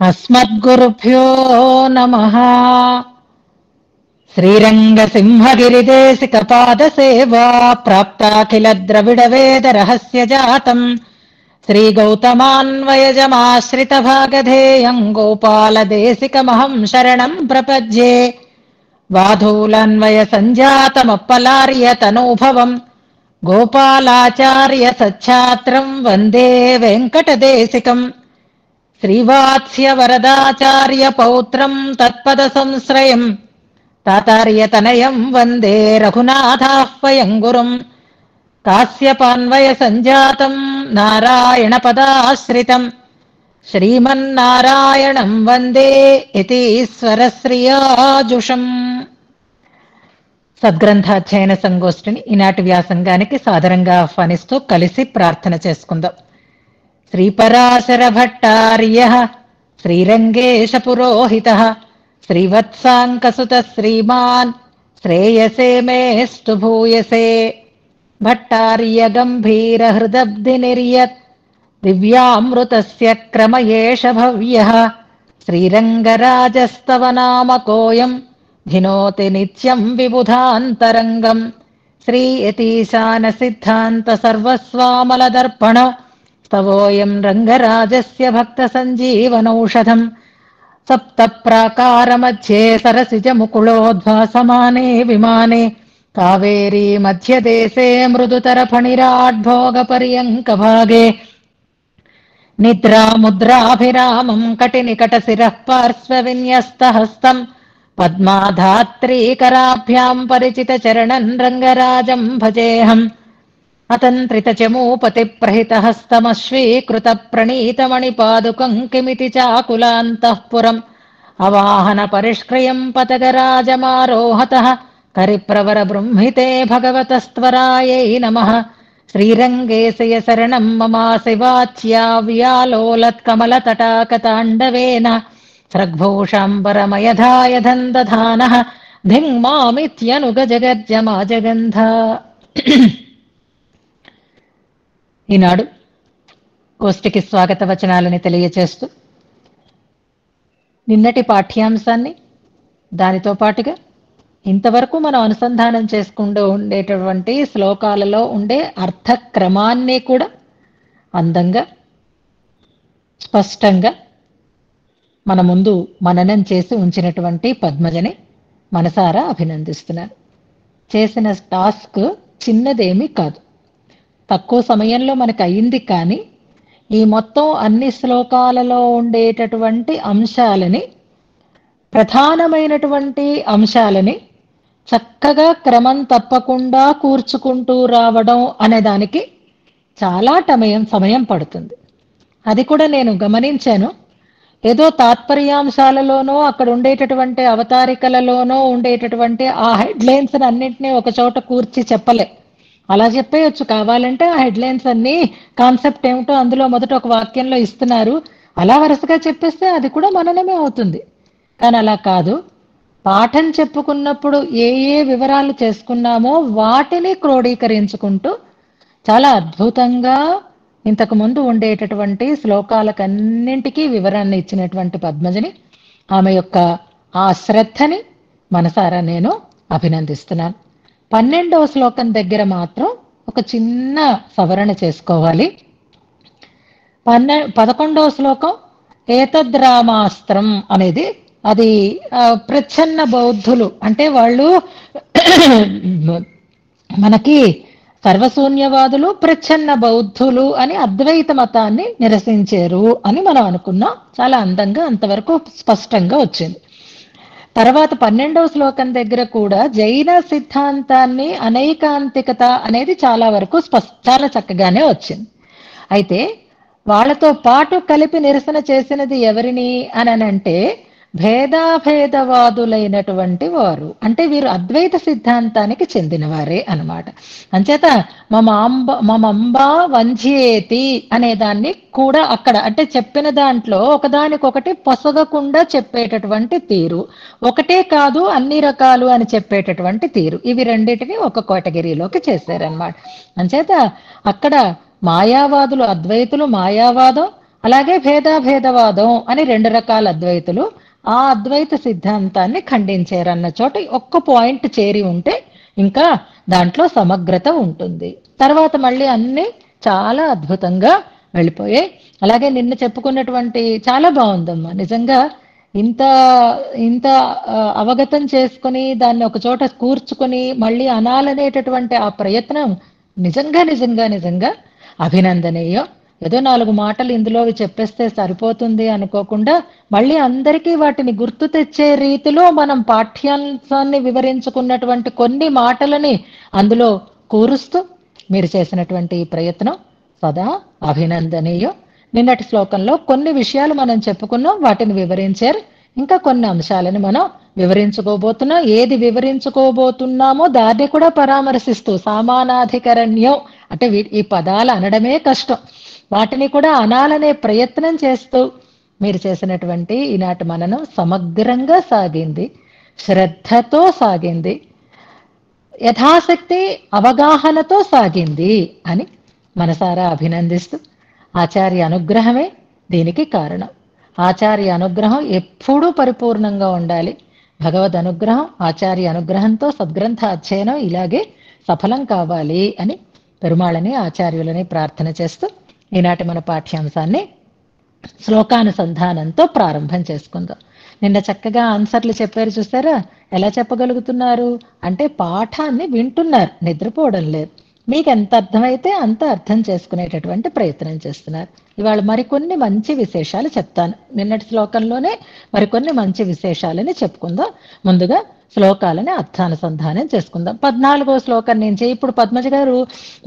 అస్మద్గురుభ్యో నమః. శ్రీరంగసింహగిరిదేశికపాదసేవా ప్రాప్తాఖిల ద్రవిడ వేద రహస్య జాతం శ్రీగౌతమాన్వయజమాశ్రిత భాగధేయం గోపాలదేశికమహం శరణం ప్రపద్యే. వాధూలన్వయ సంజాతమప్పలార్య తనూభవం గోపాలాచార్య సచ్ఛాత్రం వందే వెంకటదేశికం. శ్రీవాత్స్య వరదాచార్య పౌత్రం తత్పద సంశ్రయం తాతార్యతనయం వందే రఘునాథాహ్వయం గురుం. కాశ్యపాన్వయ సంజాతం నారాయణ పదాశ్రితం శ్రీమన్నారాయణం వందే యతీశ్వరశ్రియాజుషం. సద్గ్రంథాధ్యయన సంగోష్ఠిని ఈనాటి వ్యాసంగానికి సాదరంగా ఆహ్వానిస్తూ కలిసి ప్రార్థన చేసుకుందాం. శ్రీపరాశర భట్టార్యః శ్రీరంగేశ పురోహితః శ్రీవత్సాంకసుత శ్రీమాన్ శ్రేయసే మేస్తు భూయసే. భట్టార్య గంభీర హృదబ్ధి నిర్యత్ దివ్యామృతస్య క్రమయేష భవ్యః. శ్రీరంగరాజస్తవ నామకోయం ధినోతి నిత్యం విబుధాంతరంగం. శ్రీయతీశాన సిద్ధాంత సర్వస్వామలదర్పణ స్తవోయం రంగరాజస్య భక్త సంజీవనౌషధం. సప్త ప్రాకార మధ్యే సరసిజ ముకుళోద్భాసమానే విమానే కావేరీ మధ్యదేశే మృదుతర ఫణిరాడ్భోగ పర్యంక భాగే. నిద్రాముద్రాభిరామం కటినికట శిరః పార్శ్వ విన్యస్త హస్తం పద్మాధాత్రీకరాభ్యాం పరిచిత చరణం రంగరాజం భజేహం. అతంత్రిత చమూపతి ప్రహిత హస్తమశ్వీకృత ప్రణీతమణిపాదుకం కిమితి చాకులాంతఃపురం అవాహన పరిష్క్రియం పతగరాజమారోహతః కరిప్రవర బృంహితే భగవతస్త్వరాయై నమః. శ్రీరంగేశయ శరణం మమాసి వాచ్యా వ్యాలోలత్కమలతటాకతాండవేన స్రగ్భూషాంబరమయధాయధందధానః ధింమామిత్యనుగ జగర్జమాజగంధ. ఈనాడు గోష్ఠికి స్వాగత వచనాలని తెలియచేస్తూ నిన్నటి పాఠ్యాంశాన్ని దానితో పాటుగా ఇంతవరకు మనం అనుసంధానం చేసుకుంటూ ఉండేటటువంటి శ్లోకాలలో ఉండే అర్థక్రమాన్ని కూడా అందంగా స్పష్టంగా మన ముందు మననం చేసి ఉంచినటువంటి పద్మజని మనసారా అభినందిస్తున్నాను. చేసిన టాస్క్ చిన్నదేమీ కాదు, తక్కువ సమయంలో మనకు అయింది. కానీ ఈ మొత్తం అన్ని శ్లోకాలలో ఉండేటటువంటి అంశాలని, ప్రధానమైనటువంటి అంశాలని చక్కగా క్రమం తప్పకుండా కూర్చుకుంటూ రావడం అనే దానికి చాలా సమయం పడుతుంది. అది కూడా నేను గమనించాను. ఏదో తాత్పర్యాంశాలలోనో అక్కడ ఉండేటటువంటి అవతారికలలోనో ఉండేటటువంటి ఆ హెడ్లైన్స్ అన్నింటినీ ఒక చోట కూర్చి చెప్పలే. అలా చెప్పేయచ్చు, కావాలంటే ఆ హెడ్లైన్స్ అన్ని కాన్సెప్ట్ ఏమిటో అందులో మొదట ఒక వాక్యంలో ఇస్తున్నారు, అలా వరుసగా చెప్పేస్తే అది కూడా మననమే అవుతుంది. కానీ అలా కాదు. పాఠం చెప్పుకున్నప్పుడు ఏ ఏ వివరాలు చేసుకున్నామో వాటిని క్రోడీకరించుకుంటూ చాలా అద్భుతంగా ఇంతకు ముందు ఉండేటటువంటి శ్లోకాలకన్నింటికీ వివరాన్ని ఇచ్చినటువంటి పద్మజని, ఆమె యొక్క ఆ శ్రద్ధని మనసారా నేను అభినందిస్తున్నాను. 12వ శ్లోకం దగ్గర మాత్రం ఒక చిన్న సవరణ చేసుకోవాలి. 11వ శ్లోకం ఏతద్రామాస్త్రం అనేది, అది ప్రచ్ఛన్న బౌద్ధులు అంటే వాళ్ళు మనకి సర్వశూన్యవాదులు ప్రచ్ఛన్న బౌద్ధులు అని అద్వైత మతాన్ని నిరసించారు అని మనం అనుకున్నాం. చాలా అందంగా అంతవరకు స్పష్టంగా వచ్చింది. తర్వాత 12వ శ్లోకం దగ్గర కూడా జైన సిద్ధాంతాన్ని అనైకాంతికత అనేది చాలా వరకు చాలా చక్కగానే వచ్చింది. అయితే వాళ్ళతో పాటు కలిపి నిరసన చేసినది ఎవరిని అనంటే భేదాభేదవాదులైనటువంటి వారు, అంటే వీరు అద్వైత సిద్ధాంతానికి చెందినవారే అన్నమాట. అంచేత మమంబా వంధ్యేతి అనే దాన్ని కూడా అక్కడ అంటే చెప్పిన దాంట్లో ఒకదానికొకటి పొసగకుండా చెప్పేటటువంటి తీరు, ఒకటే కాదు అన్ని రకాలు అని చెప్పేటటువంటి తీరు, ఇవి రెండింటిని ఒక కేటగిరీలోకి చేశారనమాట. అంచేత అక్కడ మాయావాదులు అద్వైతులు మాయావాదం, అలాగే భేదాభేదవాదం అని 2 రకాల అద్వైతులు ఆ అద్వైత సిద్ధాంతాన్ని ఖండించారన్న చోట ఒక్క పాయింట్ చేరి ఉంటే ఇంకా దాంట్లో సమగ్రత ఉంటుంది. తర్వాత మళ్ళీ అన్ని చాలా అద్భుతంగా వెళ్ళిపోయాయి. అలాగే నిన్న చెప్పుకున్నటువంటి చాలా బాగుందమ్మా. నిజంగా ఇంత ఇంత అవగతం చేసుకుని దాన్ని ఒక చోట కూర్చుకొని మళ్ళీ అనాలనేటటువంటి ఆ ప్రయత్నం నిజంగా నిజంగా నిజంగా అభినందనీయం. ఏదో 4 మాటలు ఇందులోవి చెప్పేస్తే సరిపోతుంది అనుకోకుండా మళ్ళీ అందరికీ వాటిని గుర్తు తెచ్చే రీతిలో మనం పాఠ్యాంశాన్ని వివరించుకున్నటువంటి కొన్ని మాటలని అందులో కూరుస్తూ మీరు చేసినటువంటి ఈ ప్రయత్నం సదా అభినందనీయం. నిన్నటి శ్లోకంలో కొన్ని విషయాలు మనం చెప్పుకున్నాం, వాటిని వివరించారు. ఇంకా కొన్ని అంశాలను మనం వివరించుకోబోతున్నాం. ఏది వివరించుకోబోతున్నామో దాన్ని కూడా పరామర్శిస్తూ సామానాధికరణ్యం అంటే ఈ పదాలు అనడమే కష్టం, వాటిని కూడా అనాలనే ప్రయత్నం చేస్తూ మీరు చేసినటువంటి ఈనాటి మననం సమగ్రంగా సాగింది, శ్రద్ధతో సాగింది, యథాశక్తి అవగాహనతో సాగింది అని మనసారా అభినందిస్తూ ఆచార్య అనుగ్రహమే దీనికి కారణం. ఆచార్య అనుగ్రహం ఎప్పుడూ పరిపూర్ణంగా ఉండాలి. భగవద్ అనుగ్రహం, ఆచార్య అనుగ్రహంతో సద్గ్రంథ అధ్యయనం ఇలాగే సఫలం కావాలి అని పెరుమాళని ఆచార్యులని ప్రార్థన చేస్తూ ఈనాటి మన పాఠ్యాంశాన్ని శ్లోకానుసంధానంతో ప్రారంభం చేసుకుందాం. నిన్న చక్కగా ఆన్సర్లు చెప్పారు చూసారా? ఎలా చెప్పగలుగుతున్నారు అంటే పాఠాన్ని వింటున్నారు, నిద్రపోవడం లేదు. మీకు ఎంత అర్థమైతే అంత అర్థం చేసుకునేటటువంటి ప్రయత్నం చేస్తున్నారు. ఇవాళ మరికొన్ని మంచి విశేషాలు చెప్తాను. నిన్నటి శ్లోకంలోనే మరికొన్ని మంచి విశేషాలని చెప్పుకుందాం. ముందుగా శ్లోకాలని అర్థానుసంధానం చేసుకుందాం. 14వ శ్లోకం నుంచి ఇప్పుడు పద్మజ గారు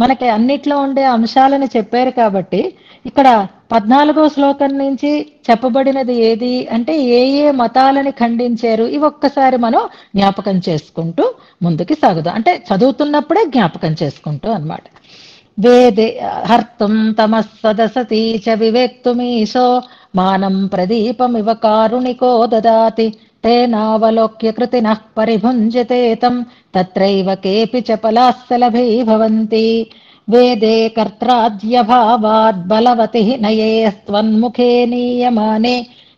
మనకి అన్నిట్లో ఉండే అంశాలను చెప్పారు కాబట్టి ఇక్కడ 14వ శ్లోకం నుంచి చెప్పబడినది ఏది అంటే ఏ ఏ మతాలని ఖండించారు ఇవి ఒక్కసారి మనం జ్ఞాపకం చేసుకుంటూ ముందుకి సాగుదాం. అంటే చదువుతున్నప్పుడే జ్ఞాపకం చేసుకుంటూ అన్నమాట. వేదే హర్తుం తమః సదసతి చ వివేక్తుమీశో మానం ప్రదీపమివ కారుణికో దదాతి తేనావలోక్య కృతినః పరిభుంజతే తం తత్రైవ కేపి చ పలాస్సలభై భవంతి. వేదే కర్త్రాద్యభావాద్ బలవతి నయేస్త్వన్ముఖే నీయమానే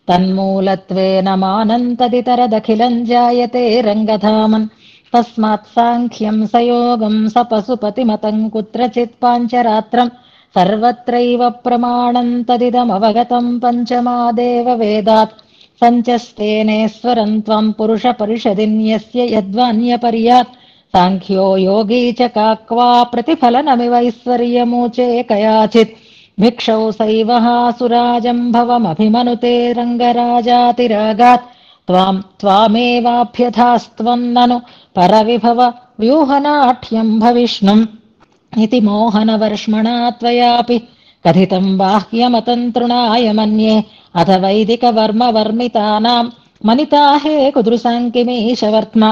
తన్మూలత్వేన మానంతదితరదఖిలం జాయతే రంగధామన్ తస్మాత్ సాంఖ్యం సయోగం సపశుపతిమతం కుత్రచిత్ పాంచరాత్రం సర్వత్రైవ ప్రమాణం తదిదమవగతం పంచమాదేవ వేదాత్ సంచస్తేనేశ్వరం త్వం పురుష పరిషదిన్యస్య యద్వాన్యపర్యాత్ సాంఖ్యో యోగీ చ కాక్వా ప్రతిఫలనమివైశ్వర్యమూచే కయాచిత్ భిక్షౌ సైవహాసురాజంభవమభిమనుతే రంగరాజాతిరాగాత్ త్వాం త్వామేవాభ్యథాస్త్వం నను పరవిభవ వ్యూహనాఠ్యం భవిష్ణుం ఇతి మోహనవర్ష్మణా త్వయాపి కథితం బాహ్యమతం తృణాయ మన్యే అథ వైదిక వర్మ వర్మితానాం మనితాహే కుదృశాంకిమీశవర్త్మ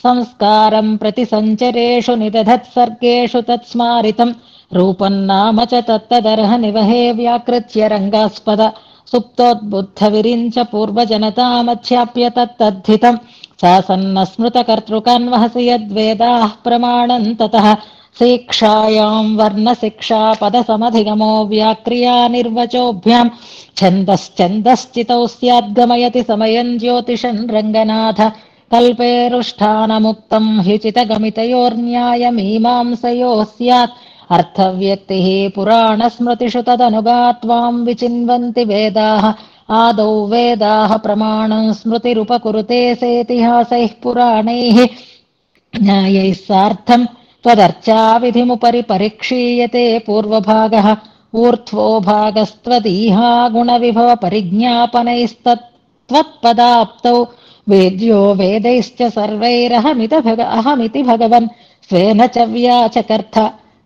సంస్కారం ప్రతి సంచరేషు నిదధత్సర్గేషు తత్స్మారితం రూపం నామ చ తత్తదర్హ నివహే వ్యాకృత్య రంగాస్పద సుప్తోద్బుద్ధ విరించ పూర్వజనతామధ్యాప్య తత్తద్ధితం శాసన్న స్మృత కర్తృకాన్వహసి యద్వేదాః ప్రమాణం తతః శిక్షాయాం వర్ణ శిక్షా పద సమధిగమో వ్యాక్రియా నిర్వచోభ్యాం ఛందశ్చందశ్చితౌ స్యాద్గమయతి సమయం జ్యోతిషం రంగనాథ కల్పేరుష్ఠానముక్తం హ్యుచితగమితయోర్న్యాయమీమాంసయో స్యాత్ అర్థవ్యక్తిః పురాణస్మృతిషు తదనుగా త్వాం విచిన్వంతి వేదాః ఆదౌ వేదాః ప్రమాణం స్మృతిరుపకురుతే సేతిహాసైః పురాణైః న్యాయైః సార్థం త్వదర్చా విధిముపరి పరీక్షీయతే పూర్వభాగః ఊర్ధ్వో భాగస్త్వదీహా గుణవిభవ పరిజ్ఞాపనైస్తత్పదాప్తౌ వేద్యో వేదైశ్చ సర్వైరహమితి భగవన్ స్వేన చ వ్యాచకర్థ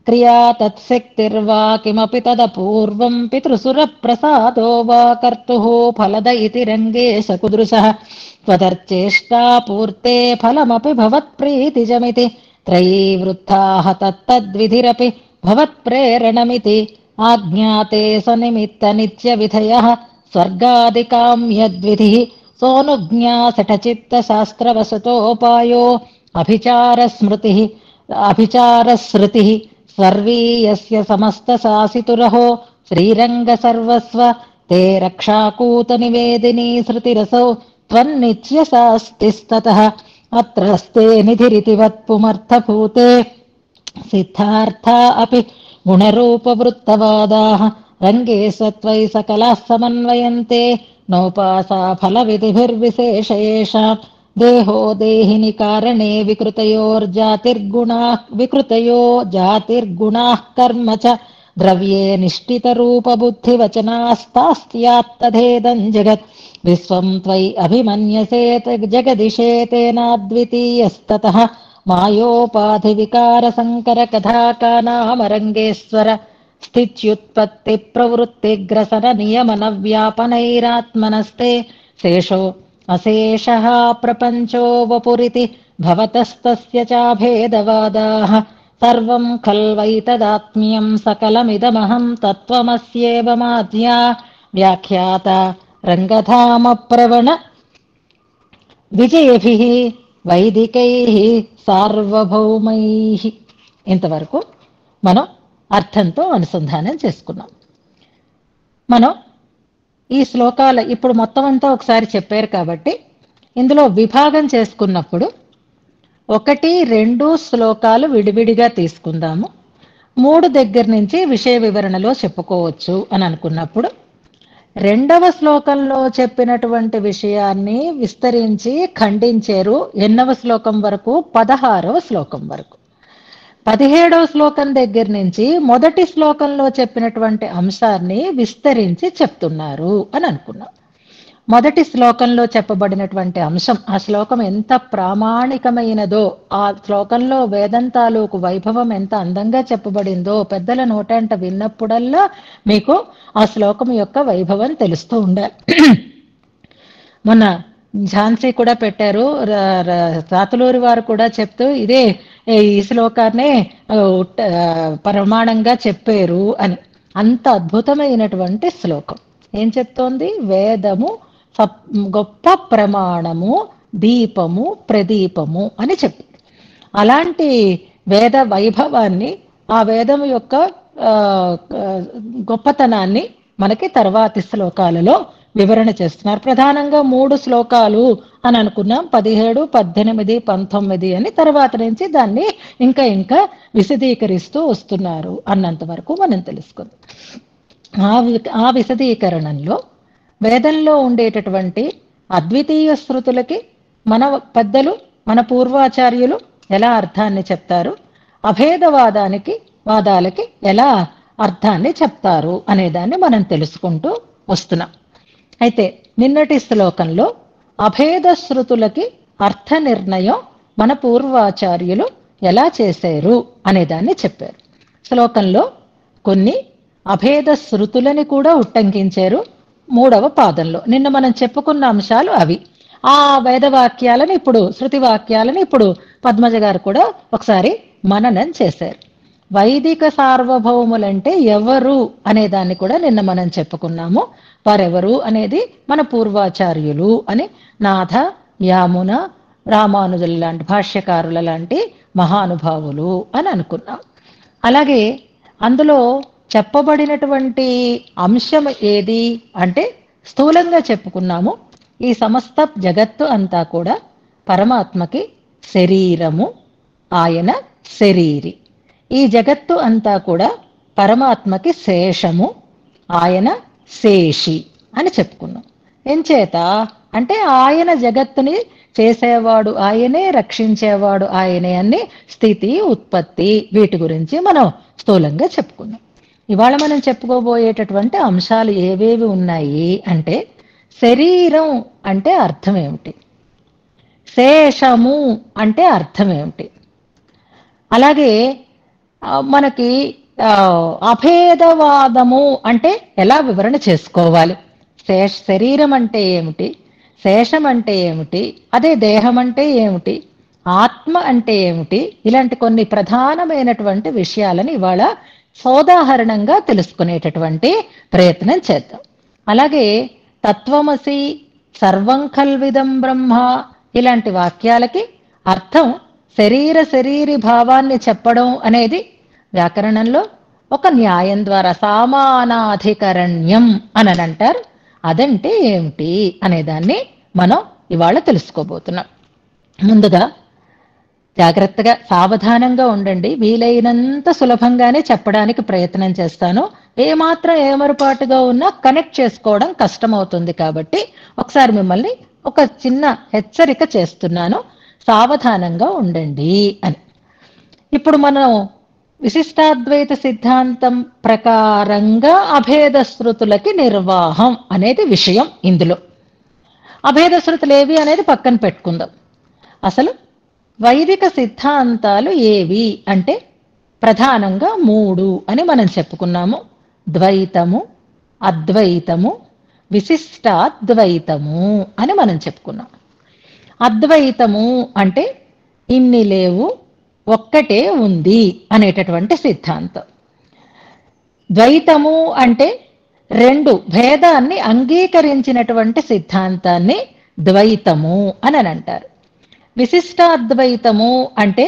క్రియా తత్శక్తిర్వా కిమపి తదపూర్వం పితృసుర ప్రసాదో వా కర్తుః ఫలద ఇతి రంగేశ కుదృశః త్వదర్చేష్టా పూర్తే ఫలమపి భవత్ప్రీతిజమితి త్రయీవృత్తాః తత్తద్విధిరపి భవత్ప్రేరణమితి ఆజ్ఞాతే సనిమిత్త నిత్య విధయః స్వర్గాదికామ్యద్విధిః సోనుజ్ఞాసఠచిత్త శాస్త్రవసతోపాయో అభిచారస్మృతిః స్వర్వీయస్య సమస్త శాసితురహో శ్రీరంగ సర్వస్వ తే రక్షాకూత నివేదినీ శృతిరసౌ త్వన్నిత్యశాస్తిస్తతః అత్రస్తే నిధిరితివత్ పుమర్థభూతే సిద్ధార్థా అపి గుణరూపవృత్తవాదాః రంగే సత్వై సకలాః సమన్వయంతే నౌపాసా ఫలవిధిభిర్విశేషయేషాం దేహో దేహిని కారణే వికృతయో జాతిర్గుణాః కర్మ చ ద్రవ్యే నిష్ఠితరూపబుద్ధివచనాస్తాస్త్యాత్తధేదం జగత్ విశ్వం త్వయి అభిమన్యసే జగదిశేతేనాద్వితీయస్తతః మాయోపాధి వికార సంకర కథాకానామరంగేశ్వర స్థిత్యుత్పత్తి ప్రవృత్తిగ్రసన నియమన వ్యాపనైరాత్మనస్తే శేషో అశేషః ప్రపంచో వపురితి భవతస్తస్య చాభేదవాదాః సర్వం ఖల్వైతదాత్మ్యం సకలమిదమహం తత్వమస్యేవ మాధ్యా వ్యాఖ్యాత రంగధామ ప్రవణ విజయభిః వైదికైః సార్వభౌమైః. ఇంతవరకు మనం అర్థంతో అనుసంధానం చేసుకున్నాం. మనం ఈ శ్లోకాలు ఇప్పుడు మొత్తం అంతా ఒకసారి చెప్పారు కాబట్టి ఇందులో విభాగం చేసుకున్నప్పుడు 1, 2 శ్లోకాలు విడివిడిగా తీసుకుందాము. 3 దగ్గర నుంచి విషయ వివరణలో చెప్పుకోవచ్చు అని అనుకున్నప్పుడు 2వ శ్లోకంలో చెప్పినటువంటి విషయాన్ని విస్తరించి ఖండించారు. ఎన్నవ శ్లోకం వరకు? 16వ శ్లోకం వరకు. 17వ శ్లోకం దగ్గర నుంచి మొదటి శ్లోకంలో చెప్పినటువంటి అంశాన్ని విస్తరించి చెప్తున్నారు అని అనుకున్నాం. మొదటి శ్లోకంలో చెప్పబడినటువంటి అంశం, ఆ శ్లోకం ఎంత ప్రామాణికమైనదో, ఆ శ్లోకంలో వేదంతాలకు వైభవం ఎంత అందంగా చెప్పబడిందో పెద్దల నోటంట విన్నప్పుడల్లా మీకు ఆ శ్లోకం యొక్క వైభవం తెలుస్తూ ఉండాలి. మొన్న ఝాన్సీ కూడా పెట్టారు, రాతులూరి వారు కూడా చెప్తూ ఇదే ఈ శ్లోకాన్నే ప్రమాణంగా చెప్పారు అని. అంత అద్భుతమైనటువంటి శ్లోకం ఏం చెప్తోంది? వేదము గొప్ప ప్రమాణము, దీపము, ప్రదీపము అని చెప్పి, అలాంటి వేద వైభవాన్ని, ఆ వేదం యొక్క గొప్పతనాన్ని మనకి తర్వాతి శ్లోకాలలో వివరణ చేస్తున్నారు. ప్రధానంగా 3 శ్లోకాలు అని అనుకున్నాం, 17, 18, 19 అని. తర్వాత నుంచి దాన్ని ఇంకా ఇంకా విశదీకరిస్తూ వస్తున్నారు అన్నంత వరకు మనం తెలుసుకుందాం. ఆ విశదీకరణంలో వేదంలో ఉండేటటువంటి అద్వితీయ శృతులకి మన పెద్దలు, మన పూర్వాచార్యులు ఎలా అర్థాన్ని చెప్తారు, వాదాలకి ఎలా అర్థాన్ని చెప్తారు అనేదాన్ని మనం తెలుసుకుంటూ వస్తున్నాం. అయితే నిన్నటి శ్లోకంలో అభేద శృతులకి అర్థ నిర్ణయం మన పూర్వాచార్యులు ఎలా చేశారు అనేదాన్ని చెప్పారు. శ్లోకంలో కొన్ని అభేద శృతులని కూడా ఉట్టంకించారు 3వ పాదంలో. నిన్న మనం చెప్పుకున్న అంశాలు అవి. ఆ వేదవాక్యాలను ఇప్పుడు, శృతి వాక్యాలను ఇప్పుడు పద్మజ గారు కూడా ఒకసారి మననం చేశారు. వైదిక సార్వభౌములంటే ఎవరు అనేదాన్ని కూడా నిన్న మనం చెప్పుకున్నాము. వారెవరు అనేది మన పూర్వాచార్యులు అని నాథ, యామున, రామానుజుల లాంటి భాష్యకారుల లాంటి మహానుభావులు అని అనుకున్నాం. అలాగే అందులో చెప్పబడినటువంటి అంశం ఏది అంటే స్థూలంగా చెప్పుకున్నాము, ఈ సమస్త జగత్తు అంతా కూడా పరమాత్మకి శరీరము, ఆయన శరీరి. ఈ జగత్తు అంతా కూడా పరమాత్మకి శేషము, ఆయన శేషి అని చెప్పుకున్నాం. ఎంచేత అంటే ఆయన జగత్తుని చేసేవాడు ఆయనే, రక్షించేవాడు ఆయనే అని స్థితి, ఉత్పత్తి వీటి గురించి మనం స్థూలంగా చెప్పుకున్నాం. ఇవాళ మనం చెప్పుకోబోయేటటువంటి అంశాలు ఏవేవి ఉన్నాయి అంటే, శరీరం అంటే అర్థం ఏమిటి, శేషము అంటే అర్థం ఏమిటి, అలాగే మనకి అభేదవాదము అంటే ఎలా వివరణ చేసుకోవాలి, శరీరం అంటే ఏమిటి, శేషం అంటే ఏమిటి, అదే దేహం అంటే ఏమిటి, ఆత్మ అంటే ఏమిటి, ఇలాంటి కొన్ని ప్రధానమైనటువంటి విషయాలను ఇవాళ సోదాహరణంగా తెలుసుకునేటటువంటి ప్రయత్నం చేద్దాం. అలాగే తత్వమసి, సర్వం ఖల్విదం బ్రహ్మ ఇలాంటి వాక్యాలకి అర్థం శరీరి భావాన్ని చెప్పడం అనేది వ్యాకరణంలో ఒక న్యాయం ద్వారా సామానాధికరణ్యం అని అంటారు. అదంటే ఏమిటి అనేదాన్ని మనం ఇవాళ తెలుసుకోబోతున్నాం. ముందుగా జాగ్రత్తగా సావధానంగా ఉండండి. వీలైనంత సులభంగానే చెప్పడానికి ప్రయత్నం చేస్తాను. ఏమాత్రం ఏమరపాటుగా ఉన్నా కనెక్ట్ చేసుకోవడం కష్టమవుతుంది. కాబట్టి ఒకసారి మిమ్మల్ని ఒక చిన్న హెచ్చరిక చేస్తున్నాను, సావధానంగా ఉండండి అని. ఇప్పుడు మనం విశిష్టాద్వైత సిద్ధాంతం ప్రకారంగా అభేద శృతులకి నిర్వాహం అనేది విషయం. ఇందులో అభేద శృతులు ఏవి అనేది పక్కన పెట్టుకుందాం. అసలు వైదిక సిద్ధాంతాలు ఏవి అంటే ప్రధానంగా 3 అని మనం చెప్పుకున్నాము. ద్వైతము, అద్వైతము, విశిష్టాద్వైతము అని మనం చెప్పుకున్నాం. అద్వైతము అంటే ఇన్ని లేవు, ఒక్కటే ఉంది అనేటటువంటి సిద్ధాంతం. ద్వైతము అంటే 2 భేదాన్ని అంగీకరించినటువంటి సిద్ధాంతాన్ని ద్వైతము అని అంటారు. విశిష్టాద్వైతము అంటే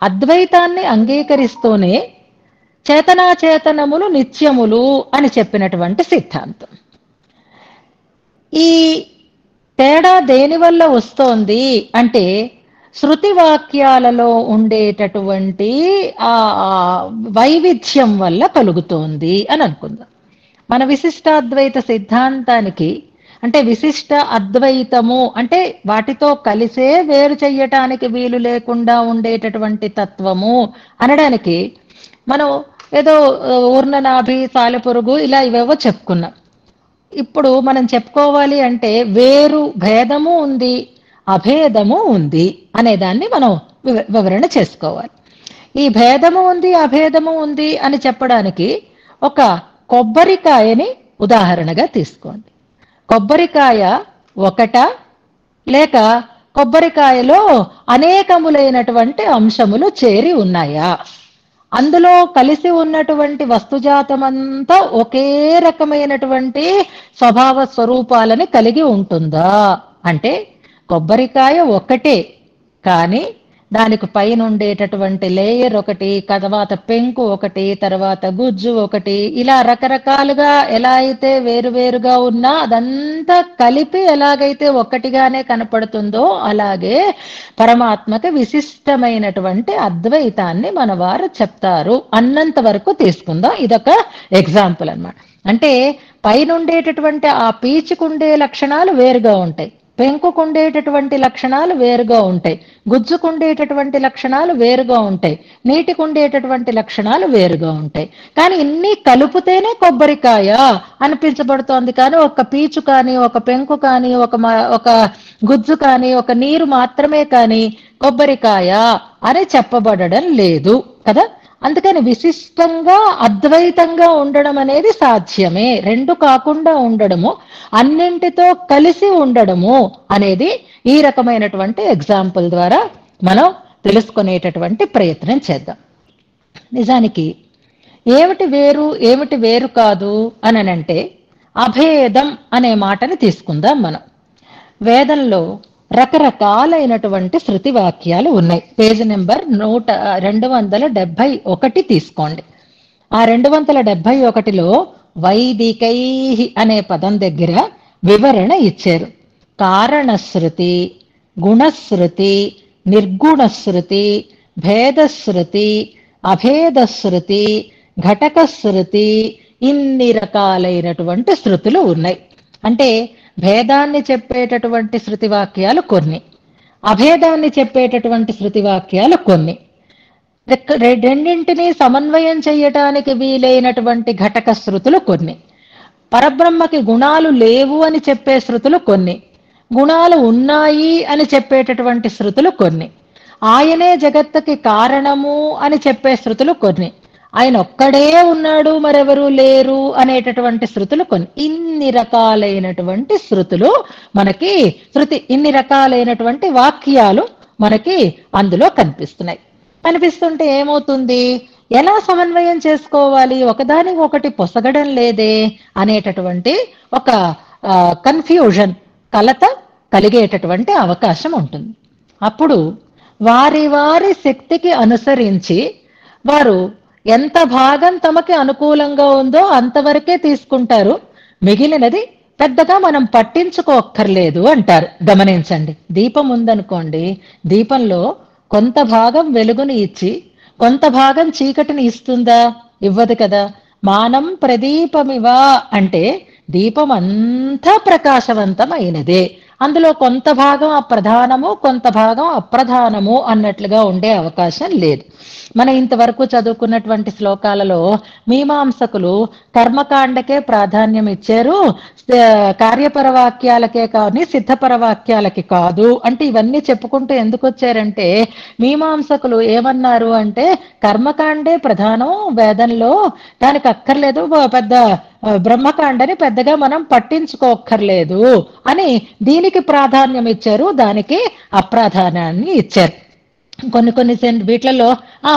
అద్వైతాన్ని అంగీకరిస్తూనే చేతనాచేతనములు నిత్యములు అని చెప్పినటువంటి సిద్ధాంతం. ఈ తేడా దేనివల్ల వస్తోంది అంటే శృతి వాక్యాలలో ఉండేటటువంటి ఆ వైవిధ్యం వల్ల కలుగుతోంది అని అనుకుందాం. మన విశిష్టాద్వైత సిద్ధాంతానికి అంటే విశిష్ట అద్వైతము అంటే వాటితో కలిసే వేరు చెయ్యటానికి వీలు లేకుండా ఉండేటటువంటి తత్వము అనడానికి మనం ఏదో ఊర్ణనాభి, సాలెపురుగు ఇలా ఇవేవో చెప్పుకున్నాం. ఇప్పుడు మనం చెప్పుకోవాలి అంటే వేరు భేదము ఉంది, అభేదము ఉంది అనేదాన్ని మనం వివరణ చేసుకోవాలి. ఈ భేదము ఉంది, అభేదము ఉంది అని చెప్పడానికి ఒక కొబ్బరికాయని ఉదాహరణగా తీసుకోండి. కొబ్బరికాయ ఒకట లేక కొబ్బరికాయలో అనేకములైనటువంటి అంశములు చేరి ఉన్నాయా? అందులో కలిసి ఉన్నటువంటి వస్తుజాతమంతా ఒకే రకమైనటువంటి స్వభావ స్వరూపాలని కలిగి ఉంటుందా అంటే కొబ్బరికాయ ఒక్కటే, కానీ దానికి పైన ఉండేటటువంటి లేయర్ ఒకటి, తర్వాత పెంకు ఒకటి, తర్వాత గుజ్జు ఒకటి, ఇలా రకరకాలుగా ఎలా అయితే వేరువేరుగా ఉన్నా అదంతా కలిపి ఎలాగైతే ఒక్కటిగానే కనపడుతుందో అలాగే పరమాత్మకి విశిష్టమైనటువంటి అద్వైతాన్ని మన వారు చెప్తారు అన్నంత వరకు తీసుకుందాం. ఇదొక ఎగ్జాంపుల్ అన్నమాట. అంటే పైన ఉండేటటువంటి ఆ పీచుకుండే లక్షణాలు వేరుగా ఉంటాయి, పెంకుకుండేటటువంటి లక్షణాలు వేరుగా ఉంటాయి, గుజ్జుకుండేటటువంటి లక్షణాలు వేరుగా ఉంటాయి, నీటికుండేటటువంటి లక్షణాలు వేరుగా ఉంటాయి. కానీ ఇన్ని కలుపుతేనే కొబ్బరికాయ అనిపించబడుతోంది. కానీ ఒక పీచు కానీ, ఒక పెంకు కానీ, ఒక గుజ్జు కానీ, ఒక నీరు మాత్రమే కానీ కొబ్బరికాయ అని చెప్పబడడం లేదు కదా. అందుకని విశిష్టంగా అద్వైతంగా ఉండడం అనేది సాధ్యమే. 2 కాకుండా ఉండడము, అన్నింటితో కలిసి ఉండడము అనేది ఈ రకమైనటువంటి ఎగ్జాంపుల్ ద్వారా మనం తెలుసుకునేటటువంటి ప్రయత్నం చేద్దాం. నిజానికి ఏమిటి వేరు ఏమిటి వేరు కాదు అని అంటే అభేదం అనే మాటని తీసుకుందాం. మనం వేదంలో రకరకాలైనటువంటి శృతి వాక్యాలు ఉన్నాయి. పేజీ నెంబర్ 271 తీసుకోండి. ఆ 271లో వైదికై అనే పదం దగ్గర వివరణ ఇచ్చారు. కారణశ్రుతి, గుణశ్రుతి, నిర్గుణశ్రుతి, భేదశ్రుతి, అభేదశ్రుతి, ఘటకశ్రుతి, ఇన్ని రకాలైనటువంటి శృతులు ఉన్నాయి. అంటే భేదాన్ని చెప్పేటటువంటి శృతి వాక్యాలు కొన్ని, అభేదాన్ని చెప్పేటటువంటి శృతి వాక్యాలు కొన్ని, రెండింటినీ సమన్వయం చేయటానికి వీలైనటువంటి ఘటక శృతులు కొన్ని, పరబ్రహ్మకి గుణాలు లేవు అని చెప్పే శృతులు కొన్ని, గుణాలు ఉన్నాయి అని చెప్పేటటువంటి శృతులు కొన్ని, ఆయనే జగత్తుకి కారణము అని చెప్పే శృతులు కొన్ని, ఆయన ఒక్కడే ఉన్నాడు మరెవరూ లేరు అనేటటువంటి శృతులు కొన్ని. ఇన్ని రకాలైనటువంటి శృతులు మనకి ఇన్ని రకాలైనటువంటి వాక్యాలు మనకి అందులో కనిపిస్తున్నాయి. కనిపిస్తుంటే ఏమవుతుంది, ఎలా సమన్వయం చేసుకోవాలి, ఒకదానికి ఒకటి పొసగడం లేదే అనేటటువంటి ఒక కన్ఫ్యూజన్, కలత కలిగేటటువంటి అవకాశం ఉంటుంది. అప్పుడు వారి వారి శక్తికి అనుసరించి వారు ఎంత భాగం తమకి అనుకూలంగా ఉందో అంతవరకే తీసుకుంటారు, మిగిలినది పెద్దగా మనం పట్టించుకోక్కర్లేదు అంటారు. గమనించండి, దీపం ఉందనుకోండి, దీపంలో కొంత భాగం వెలుగుని ఇచ్చి కొంత భాగం చీకటిని ఇస్తుందా? ఇవ్వదు కదా. మానం ప్రదీపమివ అంటే దీపం అంతా ప్రకాశవంతమైనదే, అందులో కొంత భాగం అప్రధానము కొంత భాగం అప్రధానము అన్నట్లుగా ఉండే అవకాశం లేదు. మనం ఇంతవరకు చదువుకున్నటువంటి శ్లోకాలలో మీమాంసకులు కర్మకాండకే ప్రాధాన్యం ఇచ్చారు, కార్యపర వాక్యాలకే కానీ సిద్ధపర వాక్యాలకి కాదు అంటే ఇవన్నీ చెప్పుకుంటూ ఎందుకు వచ్చారంటే, మీమాంసకులు ఏమన్నారు అంటే కర్మకాండే ప్రధానం వేదంలో, దానికి అక్కర్లేదు పెద్ద బ్రహ్మకాండని పెద్దగా మనం పట్టించుకోక్కర్లేదు అని దీనికి ప్రాధాన్యం ఇచ్చారు, దానికి అప్రాధాన్యాన్ని ఇచ్చారు. కొన్ని వీటిలలో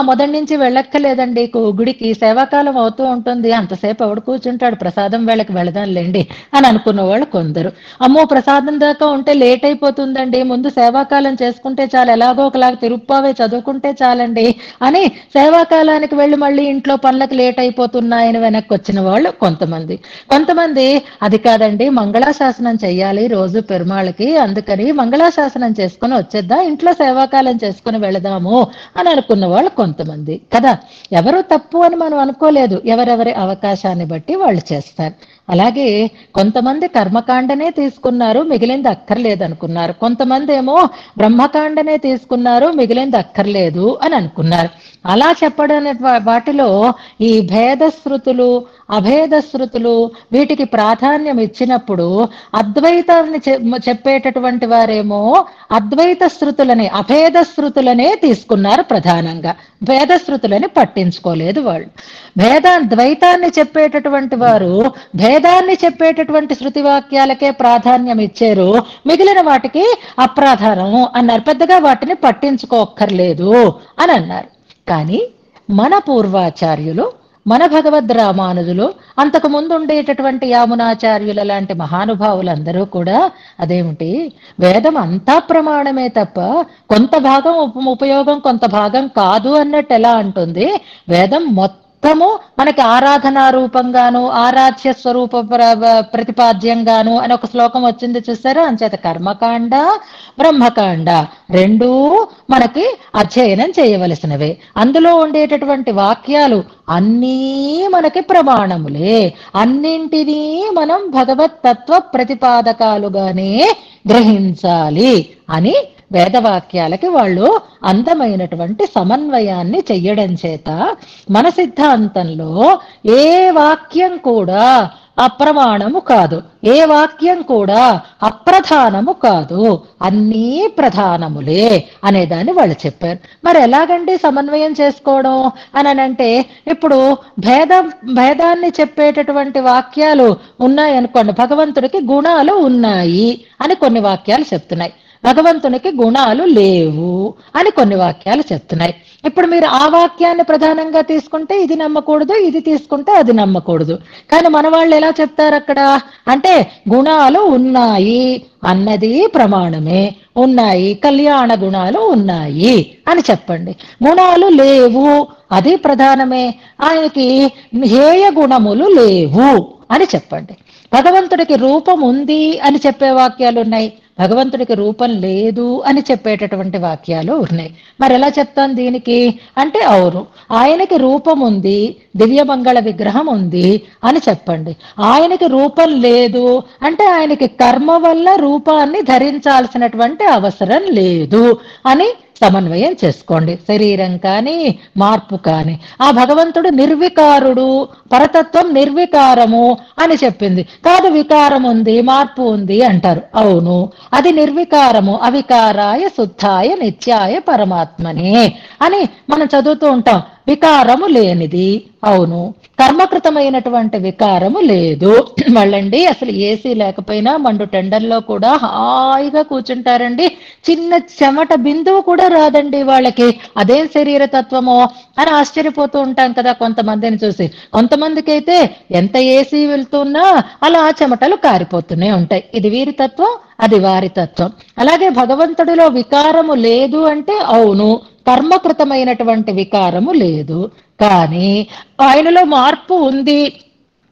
మొదటి నుంచి వెళ్ళక్కర్లేదండి, గుడికి సేవాకాలం అవుతూ ఉంటుంది, అంతసేపు ఎవడు కూర్చుంటాడు, ప్రసాదం వేళకి వెళదాంలేండి అని అనుకున్న వాళ్ళు కొందరు. అమ్మో ప్రసాదం దాకా ఉంటే లేట్ అయిపోతుందండి, ముందు సేవాకాలం చేసుకుంటే చాలు, ఎలాగో ఒకలాగా తిరుప్పావే చదువుకుంటే చాలండి అని సేవాకాలానికి వెళ్ళి మళ్ళీ ఇంట్లో పనులకు లేట్ అయిపోతున్నాయని వెనక్కి వచ్చిన వాళ్ళు కొంతమంది అది కాదండి మంగళాశాసనం చెయ్యాలి రోజు పెరుమాళ్ళకి, అందుకని మంగళాశాసనం చేసుకుని వచ్చేద్దాం, ఇంట్లో సేవాకాలం చేసుకుని వెళదాము అని అనుకున్న వాళ్ళు కొంతమంది కదా. ఎవరు తప్పు అని మనం అనుకోలేదు, ఎవరెవరి అవకాశాన్ని బట్టి వాళ్ళు చేస్తారు. అలాగే కొంతమంది కర్మకాండనే తీసుకున్నారు, మిగిలింది అక్కర్లేదు అనుకున్నారు, కొంతమంది ఏమో బ్రహ్మకాండనే తీసుకున్నారు, మిగిలింది అక్కర్లేదు అని అనుకున్నారు. అలా చెప్పడం వాటిలో ఈ భేదశృతులు అభేద శృతులు వీటికి ప్రాధాన్యం ఇచ్చినప్పుడు అద్వైతాన్ని చెప్పేటటువంటి వారేమో అద్వైత శృతులని అభేద శృతులనే తీసుకున్నారు ప్రధానంగా, భేద శృతులని పట్టించుకోలేదు వాళ్ళు. ద్వైతాన్ని చెప్పేటటువంటి వారు భేదాన్ని చెప్పేటటువంటి శృతి వాక్యాలకే ప్రాధాన్యం ఇచ్చారు, మిగిలిన వాటికి అప్రాధానం అన్నారు, పెద్దగా వాటిని పట్టించుకోక్కర్లేదు అని అన్నారు. కానీ మన పూర్వాచార్యులు, మన భగవద్ రామానుజులు, అంతకు ముందు ఉండేటటువంటి యామునాచార్యుల లాంటి మహానుభావులందరూ కూడా అదేమిటి వేదం అంతా ప్రమాణమే తప్ప కొంత భాగం ఉపయోగం కొంత భాగం కాదు అన్నట్టు ఎలా అంటుంది, వేదం మొత్తము మనకి ఆరాధనా రూపంగాను ఆరాధ్య స్వరూప ప్రతిపాద్యంగాను అని ఒక శ్లోకం వచ్చింది చూసారా. అంచేత కర్మకాండ బ్రహ్మకాండ రెండూ మనకి అధ్యయనం చేయవలసినవే, అందులో ఉండేటటువంటి వాక్యాలు అన్నీ మనకి ప్రమాణములే, అన్నింటినీ మనం భగవత్ తత్వ ప్రతిపాదకాలుగానే గ్రహించాలి అని వేదవాక్యాలకి వాళ్ళు అందమైనటువంటి సమన్వయాన్ని చెయ్యడం చేత మన సిద్ధాంతంలో ఏ వాక్యం కూడా అప్రమాణము కాదు, ఏ వాక్యం కూడా అప్రధానము కాదు, అన్నీ ప్రధానములే అనేదాన్ని వాళ్ళు చెప్పారు. మరి ఎలాగండి సమన్వయం చేసుకోవడం అని అంటే, ఇప్పుడు భేదాన్ని చెప్పేటటువంటి వాక్యాలు ఉన్నాయనుకోండి, భగవంతుడికి గుణాలు ఉన్నాయి అని కొన్ని వాక్యాలు చెప్తున్నాయి, భగవంతునికి గుణాలు లేవు అని కొన్ని వాక్యాలు చెప్తున్నాయి. ఇప్పుడు మీరు ఆ వాక్యాన్ని ప్రధానంగా తీసుకుంటే ఇది నమ్మకూడదు, ఇది తీసుకుంటే అది నమ్మకూడదు. కానీ మన వాళ్ళు ఎలా చెప్తారు అక్కడ అంటే, గుణాలు ఉన్నాయి అన్నది ప్రమాణమే, ఉన్నాయి కళ్యాణ గుణాలు ఉన్నాయి అని చెప్పండి, గుణాలు లేవు అది ప్రధానమే, ఆయనకి హేయ గుణములు లేవు అని చెప్పండి. భగవంతుడికి రూపం ఉంది అని చెప్పే వాక్యాలు ఉన్నాయి, భగవంతుడికి రూపం లేదు అని చెప్పేటటువంటి వాక్యాలు ఉన్నాయి. మరి ఎలా చెప్తాను దీనికి అంటే, అవును ఆయనకి రూపం ఉంది, దివ్యమంగళ విగ్రహం ఉంది అని చెప్పండి. ఆయనకి రూపం లేదు అంటే ఆయనకి కర్మ వల్ల రూపాన్ని ధరించాల్సినటువంటి అవసరం లేదు అని సమన్వయం చేసుకోండి. శరీరం కానీ మార్పు కానీ, ఆ భగవంతుడు నిర్వికారుడు, పరతత్వం నిర్వికారము అని చెప్పింది, కాదు వికారం ఉంది మార్పు ఉంది అంటారు. అవును అది నిర్వికారము, అవికారాయ శుద్ధాయ నిత్యాయ పరమాత్మనే అని మనం చదువుతూ ఉంటాం, వికారము లేనిది. అవును కర్మకృతమైనటువంటి వికారము లేదు. వాళ్ళండి అసలు ఏసీ లేకపోయినా మండు టెండర్లో కూడా హాయిగా కూర్చుంటారండి, చిన్న చెమట బిందువు కూడా రాదండి వాళ్ళకి, అదేం శరీర తత్వమో అని ఆశ్చర్యపోతూ ఉంటాం కదా కొంతమందిని చూసి. కొంతమందికి అయితే ఎంత ఏసీ వెళ్తున్నా అలా చెమటలు కారిపోతూనే ఉంటాయి, ఇది వీరి తత్వం అది వారి తత్వం. అలాగే భగవంతుడిలో వికారము లేదు అంటే అవును కర్మకృతమైనటువంటి వికారము లేదు. కానీ ఆయనలో మార్పు ఉంది.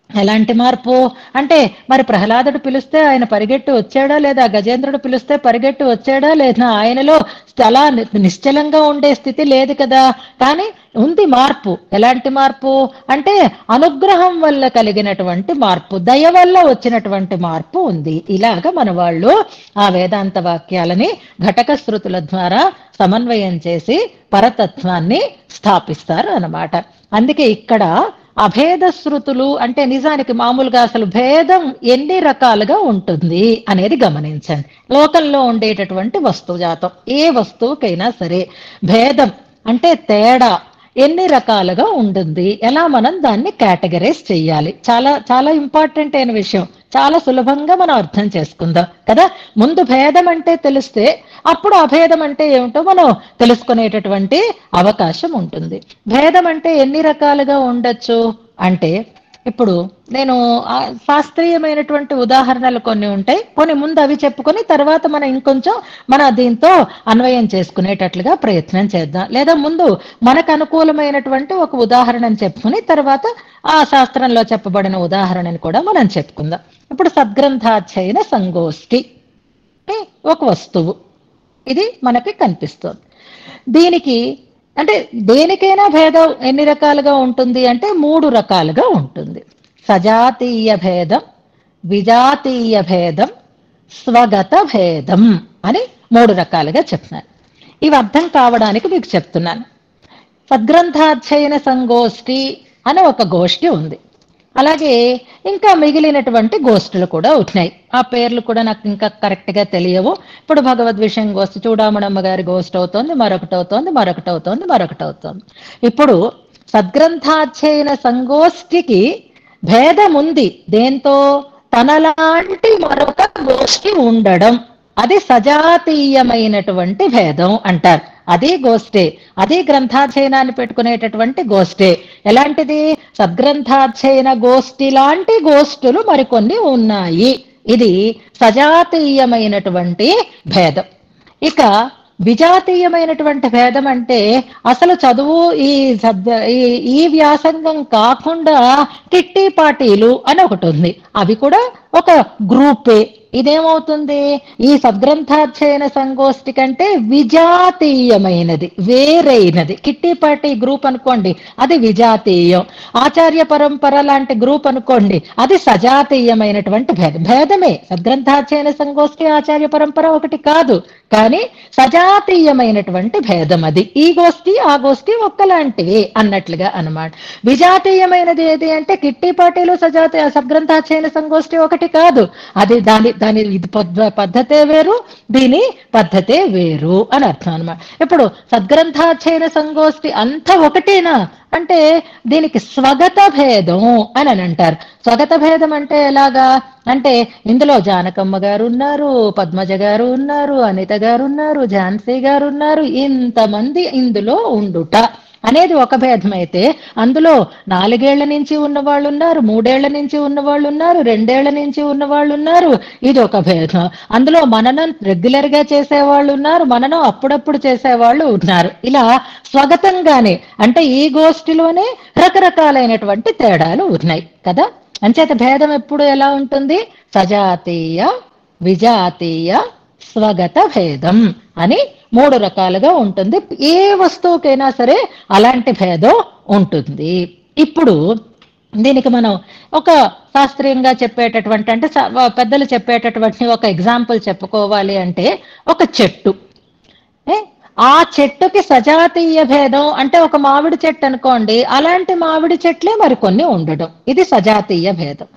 ఎలాంటి మార్పు అంటే, మరి ప్రహ్లాదుడు పిలిస్తే ఆయన పరిగెట్టి వచ్చాడా లేదా, గజేంద్రుడు పిలిస్తే పరిగెట్టి వచ్చాడా లేదా, ఆయనలో చాలా నిశ్చలంగా ఉండే స్థితి లేదు కదా. కానీ ఉంది మార్పు. ఎలాంటి మార్పు అంటే, అనుగ్రహం వల్ల కలిగినటువంటి మార్పు, దయ వల్ల వచ్చినటువంటి మార్పు ఉంది. ఇలాగ మన వాళ్ళు ఆ వేదాంత వాక్యాలని ఘటక శృతుల ద్వారా సమన్వయం చేసి పరతత్వాన్ని స్థాపిస్తారు అన్నమాట. అందుకే ఇక్కడ అభేద శృతులు అంటే నిజానికి మామూలుగా అసలు భేదం ఎన్ని రకాలుగా ఉంటుంది అనేది గమనించండి. లోకంలో ఉండేటటువంటి వస్తుజాతం ఏ వస్తువుకైనా సరే భేదం అంటే తేడా ఎన్ని రకాలుగా ఉంటుంది, ఎలా మనం దాన్ని కేటగరైజ్ చెయ్యాలి, చాలా చాలా ఇంపార్టెంట్ అయిన విషయం. చాలా సులభంగా మనం అర్థం చేసుకుందాం కదా. ముందు భేదం అంటే తెలిస్తే అప్పుడు అభేదం అంటే ఏమిటో మనం తెలుసుకునేటటువంటి అవకాశం ఉంటుంది. భేదం అంటే ఎన్ని రకాలుగా ఉండొచ్చు అంటే, ఇప్పుడు నేను శాస్త్రీయమైనటువంటి ఉదాహరణలు కొన్ని ఉంటాయి, కొన్ని ముందు అవి చెప్పుకొని తర్వాత మనం ఇంకొంచెం మన దీంతో అన్వయం చేసుకునేటట్లుగా ప్రయత్నం చేద్దాం. లేదా ముందు మనకు అనుకూలమైనటువంటి ఒక ఉదాహరణను చెప్పుకుని తర్వాత ఆ శాస్త్రంలో చెప్పబడిన ఉదాహరణని కూడా మనం చెప్పుకుందాం. ఇప్పుడు సద్గ్రంథాధ్యయన సంగోష్ఠి ఒక వస్తువు ఇది మనకి కనిపిస్తుంది. దీనికి అంటే దేనికైనా భేదం ఎన్ని రకాలుగా ఉంటుంది అంటే 3 రకాలుగా ఉంటుంది. సజాతీయ భేదం, విజాతీయ భేదం, స్వగత భేదం అని 3 రకాలుగా చెప్తున్నాను. ఇవి అర్థం కావడానికి మీకు చెప్తున్నాను. సద్గ్రంథాధ్యయన సంగోష్ఠి అనే ఒక గోష్ఠి ఉంది. అలాగే ఇంకా మిగిలినటువంటి గోష్ఠులు కూడా ఉన్నాయి. ఆ పేర్లు కూడా నాకు ఇంకా కరెక్ట్ గా తెలియవు. ఇప్పుడు భగవద్ విషయం గోష్ఠి, చూడామణమ్మ గారి గోష్ఠి అవుతోంది, మరొకటి అవుతోంది. ఇప్పుడు సద్గ్రంథాధ్యయన సంగోష్ఠికి భేదం ఉంది. దేంతో? తనలాంటి మరొక గోష్ఠి ఉండడం. అది సజాతీయమైనటువంటి భేదం అంటారు. అదే గోష్ఠే, అదే గ్రంథాధ్యయనాన్ని పెట్టుకునేటటువంటి గోష్ఠే. ఎలాంటిది? సద్గ్రంథాధ్యయన గోష్ఠి లాంటి గోష్ఠులు మరికొన్ని ఉన్నాయి. ఇది సజాతీయమైనటువంటి భేదం. ఇక విజాతీయమైనటువంటి భేదం అంటే అసలు చదువు ఈ వ్యాసంగం కాకుండా కిట్టి పార్టీలు అని ఒకటి ఉంది. అవి కూడా ఒక గ్రూపే. ఇదేమవుతుంది? ఈ సద్గ్రంథాధ్యయన సంగోష్ఠి కంటే విజాతీయమైనది, వేరైనది. కిట్టి పార్టీ గ్రూప్ అనుకోండి, అది విజాతీయం. ఆచార్య పరంపర లాంటి గ్రూప్ అనుకోండి, అది సజాతీయమైనటువంటి భేదం. భేదమే. సద్గ్రంథాధ్యయన సంగోష్ఠి ఆచార్య పరంపర ఒకటి కాదు, కానీ సజాతీయమైనటువంటి భేదం అది. ఈ గోష్ఠి ఆ గోష్ఠి ఒక్కలాంటివి అన్నట్లుగా అన్నమాట. విజాతీయమైనది ఏది అంటే కిట్టి పార్టీలు సద్గ్రంథాధ్యయన సంగోష్ఠి ఒకటి కాదు. అది దాని ఇది పద్ధతే వేరు, దీని పద్ధతే వేరు అని అర్థం అన్నమాట. ఇప్పుడు సద్గ్రంథాధ్యయన సంగోష్ఠి అంతా ఒకటేనా అంటే దీనికి స్వగత భేదం అని అంటారు. స్వగత భేదం అంటే ఎలాగా అంటే, ఇందులో జానకమ్మ గారు ఉన్నారు, పద్మజ గారు ఉన్నారు, అనిత గారు ఉన్నారు, ఝాన్సీ గారు ఉన్నారు, ఇంతమంది ఇందులో ఉండుట అనేది ఒక భేదం అయితే, అందులో 4 ఏళ్ల నుంచి ఉన్నవాళ్ళు ఉన్నారు, 3 ఏళ్ల నుంచి ఉన్నవాళ్ళు ఉన్నారు, 2 ఏళ్ల నుంచి ఉన్నవాళ్ళు ఉన్నారు, ఇది ఒక భేదం. అందులో మననం రెగ్యులర్ గా చేసేవాళ్ళు ఉన్నారు, మననం అప్పుడప్పుడు చేసేవాళ్ళు ఉన్నారు. ఇలా స్వగతంగానే అంటే ఈ గోష్ఠిలోనే రకరకాలైనటువంటి తేడాలు ఉన్నాయి కదా. అంచేత భేదం ఎప్పుడు ఎలా ఉంటుంది? సజాతీయ, విజాతీయ, స్వగత భేదం అని 3 రకాలుగా ఉంటుంది. ఏ వస్తువుకైనా సరే అలాంటి భేదం ఉంటుంది. ఇప్పుడు దీనికి మనం ఒక శాస్త్రీయంగా చెప్పేటటువంటి అంటే పెద్దలు చెప్పేటటువంటి ఒక ఎగ్జాంపుల్ చెప్పుకోవాలి అంటే, ఒక చెట్టు, ఆ చెట్టుకి సజాతీయ భేదం అంటే ఒక మామిడి చెట్టు అనుకోండి, అలాంటి మామిడి చెట్లే మరికొన్ని ఉండడం, ఇది సజాతీయ భేదం.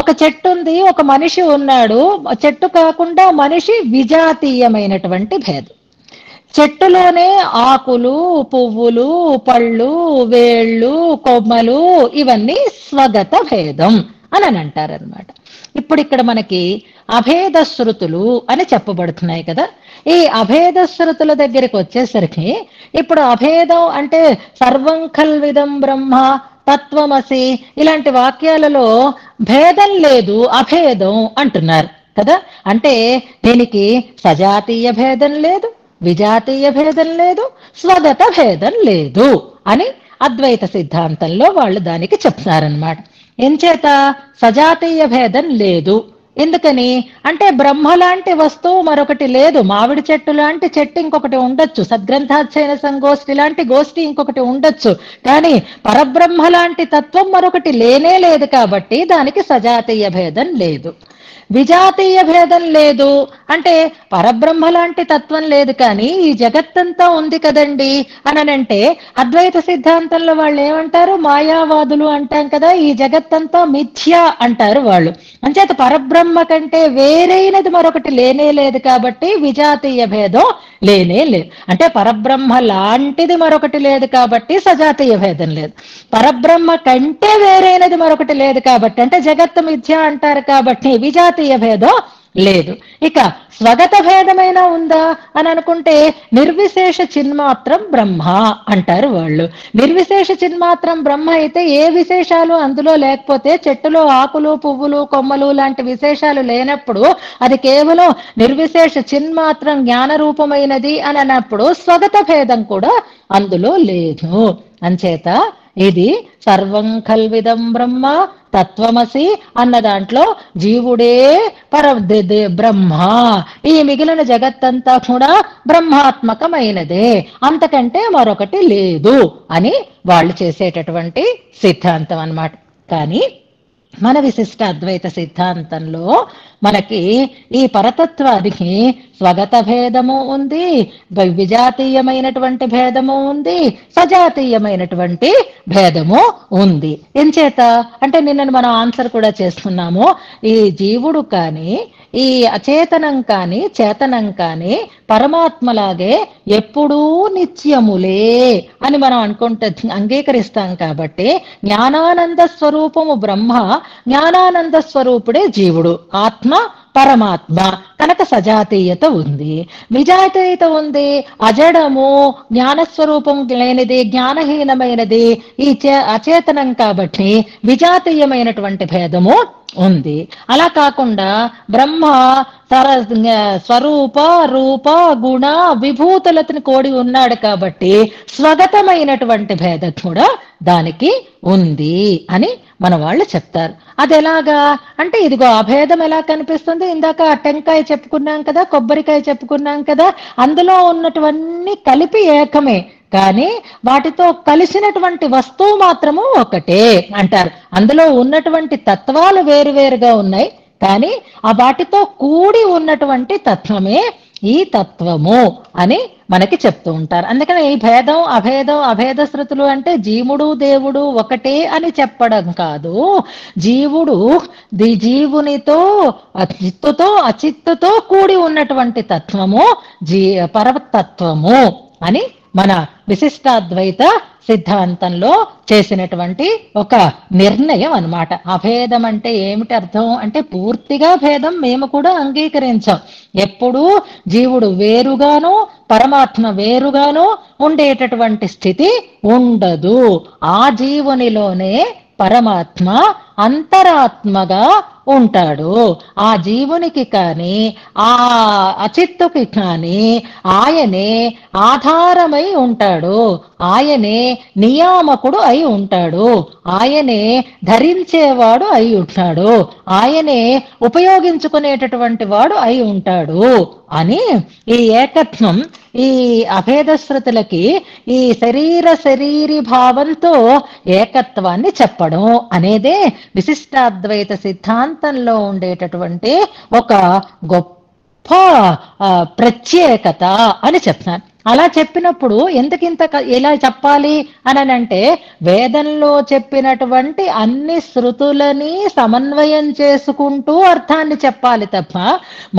ఒక చెట్టు ఉంది, ఒక మనిషి ఉన్నాడు, చెట్టు కాకుండా మనిషి విజాతీయమైనటువంటి భేదం. చెట్టులోనే ఆకులు, పువ్వులు, పళ్ళు, వేళ్ళు, కొమ్మలు ఇవన్నీ స్వగత భేదం అని అంటారనమాట. ఇప్పుడు ఇక్కడ మనకి అభేద శృతులు అని చెప్పబడుతున్నాయి కదా. ఈ అభేద శృతుల దగ్గరికి వచ్చేసరికి ఇప్పుడు అభేదం అంటే సర్వం ఖల్విదం బ్రహ్మ, తత్వమసి ఇలాంటి వాక్యాలలో భేదం లేదు, అభేదం అంటున్నారు కదా. అంటే దీనికి సజాతీయ భేదం లేదు, విజాతీయ భేదం లేదు, స్వగత భేదం లేదు అని అద్వైత సిద్ధాంతంలో వాళ్ళు దానికి చెప్తారనమాట. ఎంచేత సజాతీయ భేదం లేదు. ఎందుకని అంటే బ్రహ్మ లాంటి వస్తువు మరొకటి లేదు. మామిడి చెట్టు లాంటి చెట్టు ఇంకొకటి ఉండొచ్చు, సద్గ్రంథాధ్యయన సంగోష్ఠి లాంటి గోష్ఠి ఇంకొకటి ఉండొచ్చు, కానీ పరబ్రహ్మ లాంటి తత్వం మరొకటి లేనే లేదు. కాబట్టి దానికి సజాతీయ భేదం లేదు. విజాతీయ భేదం లేదు అంటే పరబ్రహ్మ లాంటి తత్వం లేదు, కానీ ఈ జగత్తంతా ఉంది కదండి అనంటే అద్వైత సిద్ధాంతంలో వాళ్ళు ఏమంటారు, మాయావాదులు అంటాం కదా, ఈ జగత్తంతా మిథ్య అంటారు వాళ్ళు. అంచేత పరబ్రహ్మ కంటే వేరైనది మరొకటి లేనే లేదు, కాబట్టి విజాతీయ భేదం లేనే లేదు. అంటే పరబ్రహ్మ లాంటిది మరొకటి లేదు కాబట్టి సజాతీయ భేదం లేదు. పరబ్రహ్మ కంటే వేరైనది మరొకటి లేదు కాబట్టి అంటే జగత్తు మిథ్య అంటారు కాబట్టి విజాతీయ భేదం లేదు. ఇక స్వగత భేదమైనా ఉందా అని అనుకుంటే నిర్విశేష చిన్మాత్రం బ్రహ్మ అంటారు వాళ్ళు. నిర్విశేష చిన్మాత్రం బ్రహ్మ అయితే ఏ విశేషాలు అందులో లేకపోతే, చెట్టులో ఆకులు పువ్వులు కొమ్మలు లాంటి విశేషాలు లేనప్పుడు అది కేవలం నిర్విశేష చిన్మాత్రం జ్ఞాన రూపమైనది అని అన్నప్పుడు స్వగత భేదం కూడా అందులో లేదు. అంచేత ఇది సర్వం కల్విదం బ్రహ్మ తత్వమసి అన్న దాంట్లో జీవుడే బ్రహ్మ, ఈ మిగిలిన జగత్తంతా కూడా బ్రహ్మాత్మకమైనదే, అంతకంటే మరొకటి లేదు అని వాళ్ళు చేసేటటువంటి సిద్ధాంతం అన్నమాట. కానీ మన విశిష్ట అద్వైత సిద్ధాంతంలో మనకి ఈ పరతత్వానికి స్వగత భేదము ఉంది, విజాతీయమైనటువంటి భేదము ఉంది, సజాతీయమైనటువంటి భేదము ఉంది. ఎంచేత అంటే నిన్న మనం ఆన్సర్ కూడా చేస్తున్నాము, ఈ జీవుడు కానీ ఈ అచేతనం కానీ చేతనం కానీ పరమాత్మలాగే ఎప్పుడూ నిత్యములే అని మనం అనుకుంటే అంగీకరిస్తాం. కాబట్టి జ్ఞానానంద స్వరూపము బ్రహ్మ, జ్ఞానానంద స్వరూపుడే జీవుడు, ఆత్మ పరమాత్మ కనుక సజాతీయత ఉంది. విజాతీయత ఉంది, అజడము జ్ఞానస్వరూపం లేనిది జ్ఞానహీనమైనది ఈ అచేతనం కాబట్టి విజాతీయమైనటువంటి భేదము ఉంది. అలా కాకుండా బ్రహ్మ స్వరూప రూప గుణ విభూతులతని కోడి ఉన్నాడు కాబట్టి స్వగతమైనటువంటి భేదం కూడా దానికి ఉంది అని మన వాళ్ళు చెప్తారు. అది ఎలాగా అంటే ఇదిగో ఆ భేదం ఎలా కనిపిస్తుంది, ఇందాక టెంకాయ చెప్పుకున్నాం కదా, కొబ్బరికాయ చెప్పుకున్నాం కదా, అందులో ఉన్నటువన్నీ కలిపి ఏకమే, కానీ వాటితో కలిసినటువంటి వస్తువు మాత్రము ఒకటే అంటారు. అందులో ఉన్నటువంటి తత్వాలు వేరువేరుగా ఉన్నాయి, కానీ ఆ వాటితో కూడి ఉన్నటువంటి తత్వమే ఈ తత్వము అని మనకి చెప్తూ ఉంటారు. అందుకని ఈ భేదం అభేదం అభేద శృతులు అంటే జీవుడు దేవుడు ఒకటే అని చెప్పడం కాదు, జీవుడు జీవునితో చిత్తుతో అచిత్తుతో కూడి ఉన్నటువంటి తత్వము పరతత్వము అని మన విశిష్టాద్వైత సిద్ధాంతంలో చేసినటువంటి ఒక నిర్ణయం అన్నమాట. అభేదం అంటే ఏమిటి అర్థం అంటే పూర్తిగా భేదం మేము కూడా అంగీకరించాం. ఎప్పుడూ జీవుడు వేరుగాను పరమాత్మ వేరుగాను ఉండేటటువంటి స్థితి ఉండదు. ఆ జీవునిలోనే పరమాత్మ అంతరాత్మగా ఉంటాడు. ఆ జీవునికి కానీ ఆ అచిత్తుకి కానీ ఆయనే ఆధారమై ఉంటాడు, ఆయనే నియామకుడు అయి ఉంటాడు, ఆయనే ధరించేవాడు అయి ఉంటాడు, ఆయనే ఉపయోగించుకునేటటువంటి వాడు అయి ఉంటాడు అని ఈ ఏకత్వం ఈ అభేద శృతులకి ఈ శరీరీ భావంతో ఏకత్వాన్ని చెప్పడం అనేదే విశిష్టాద్వైత సిద్ధాంతంలో ఉండేటటువంటి ఒక గొప్ప ప్రత్యేకత అని చెప్తాను. అలా చెప్పినప్పుడు ఎందుకింత ఎలా చెప్పాలి అని అంటే వేదంలో చెప్పినటువంటి అన్ని శృతులని సమన్వయం చేసుకుంటూ అర్థాన్ని చెప్పాలి తప్ప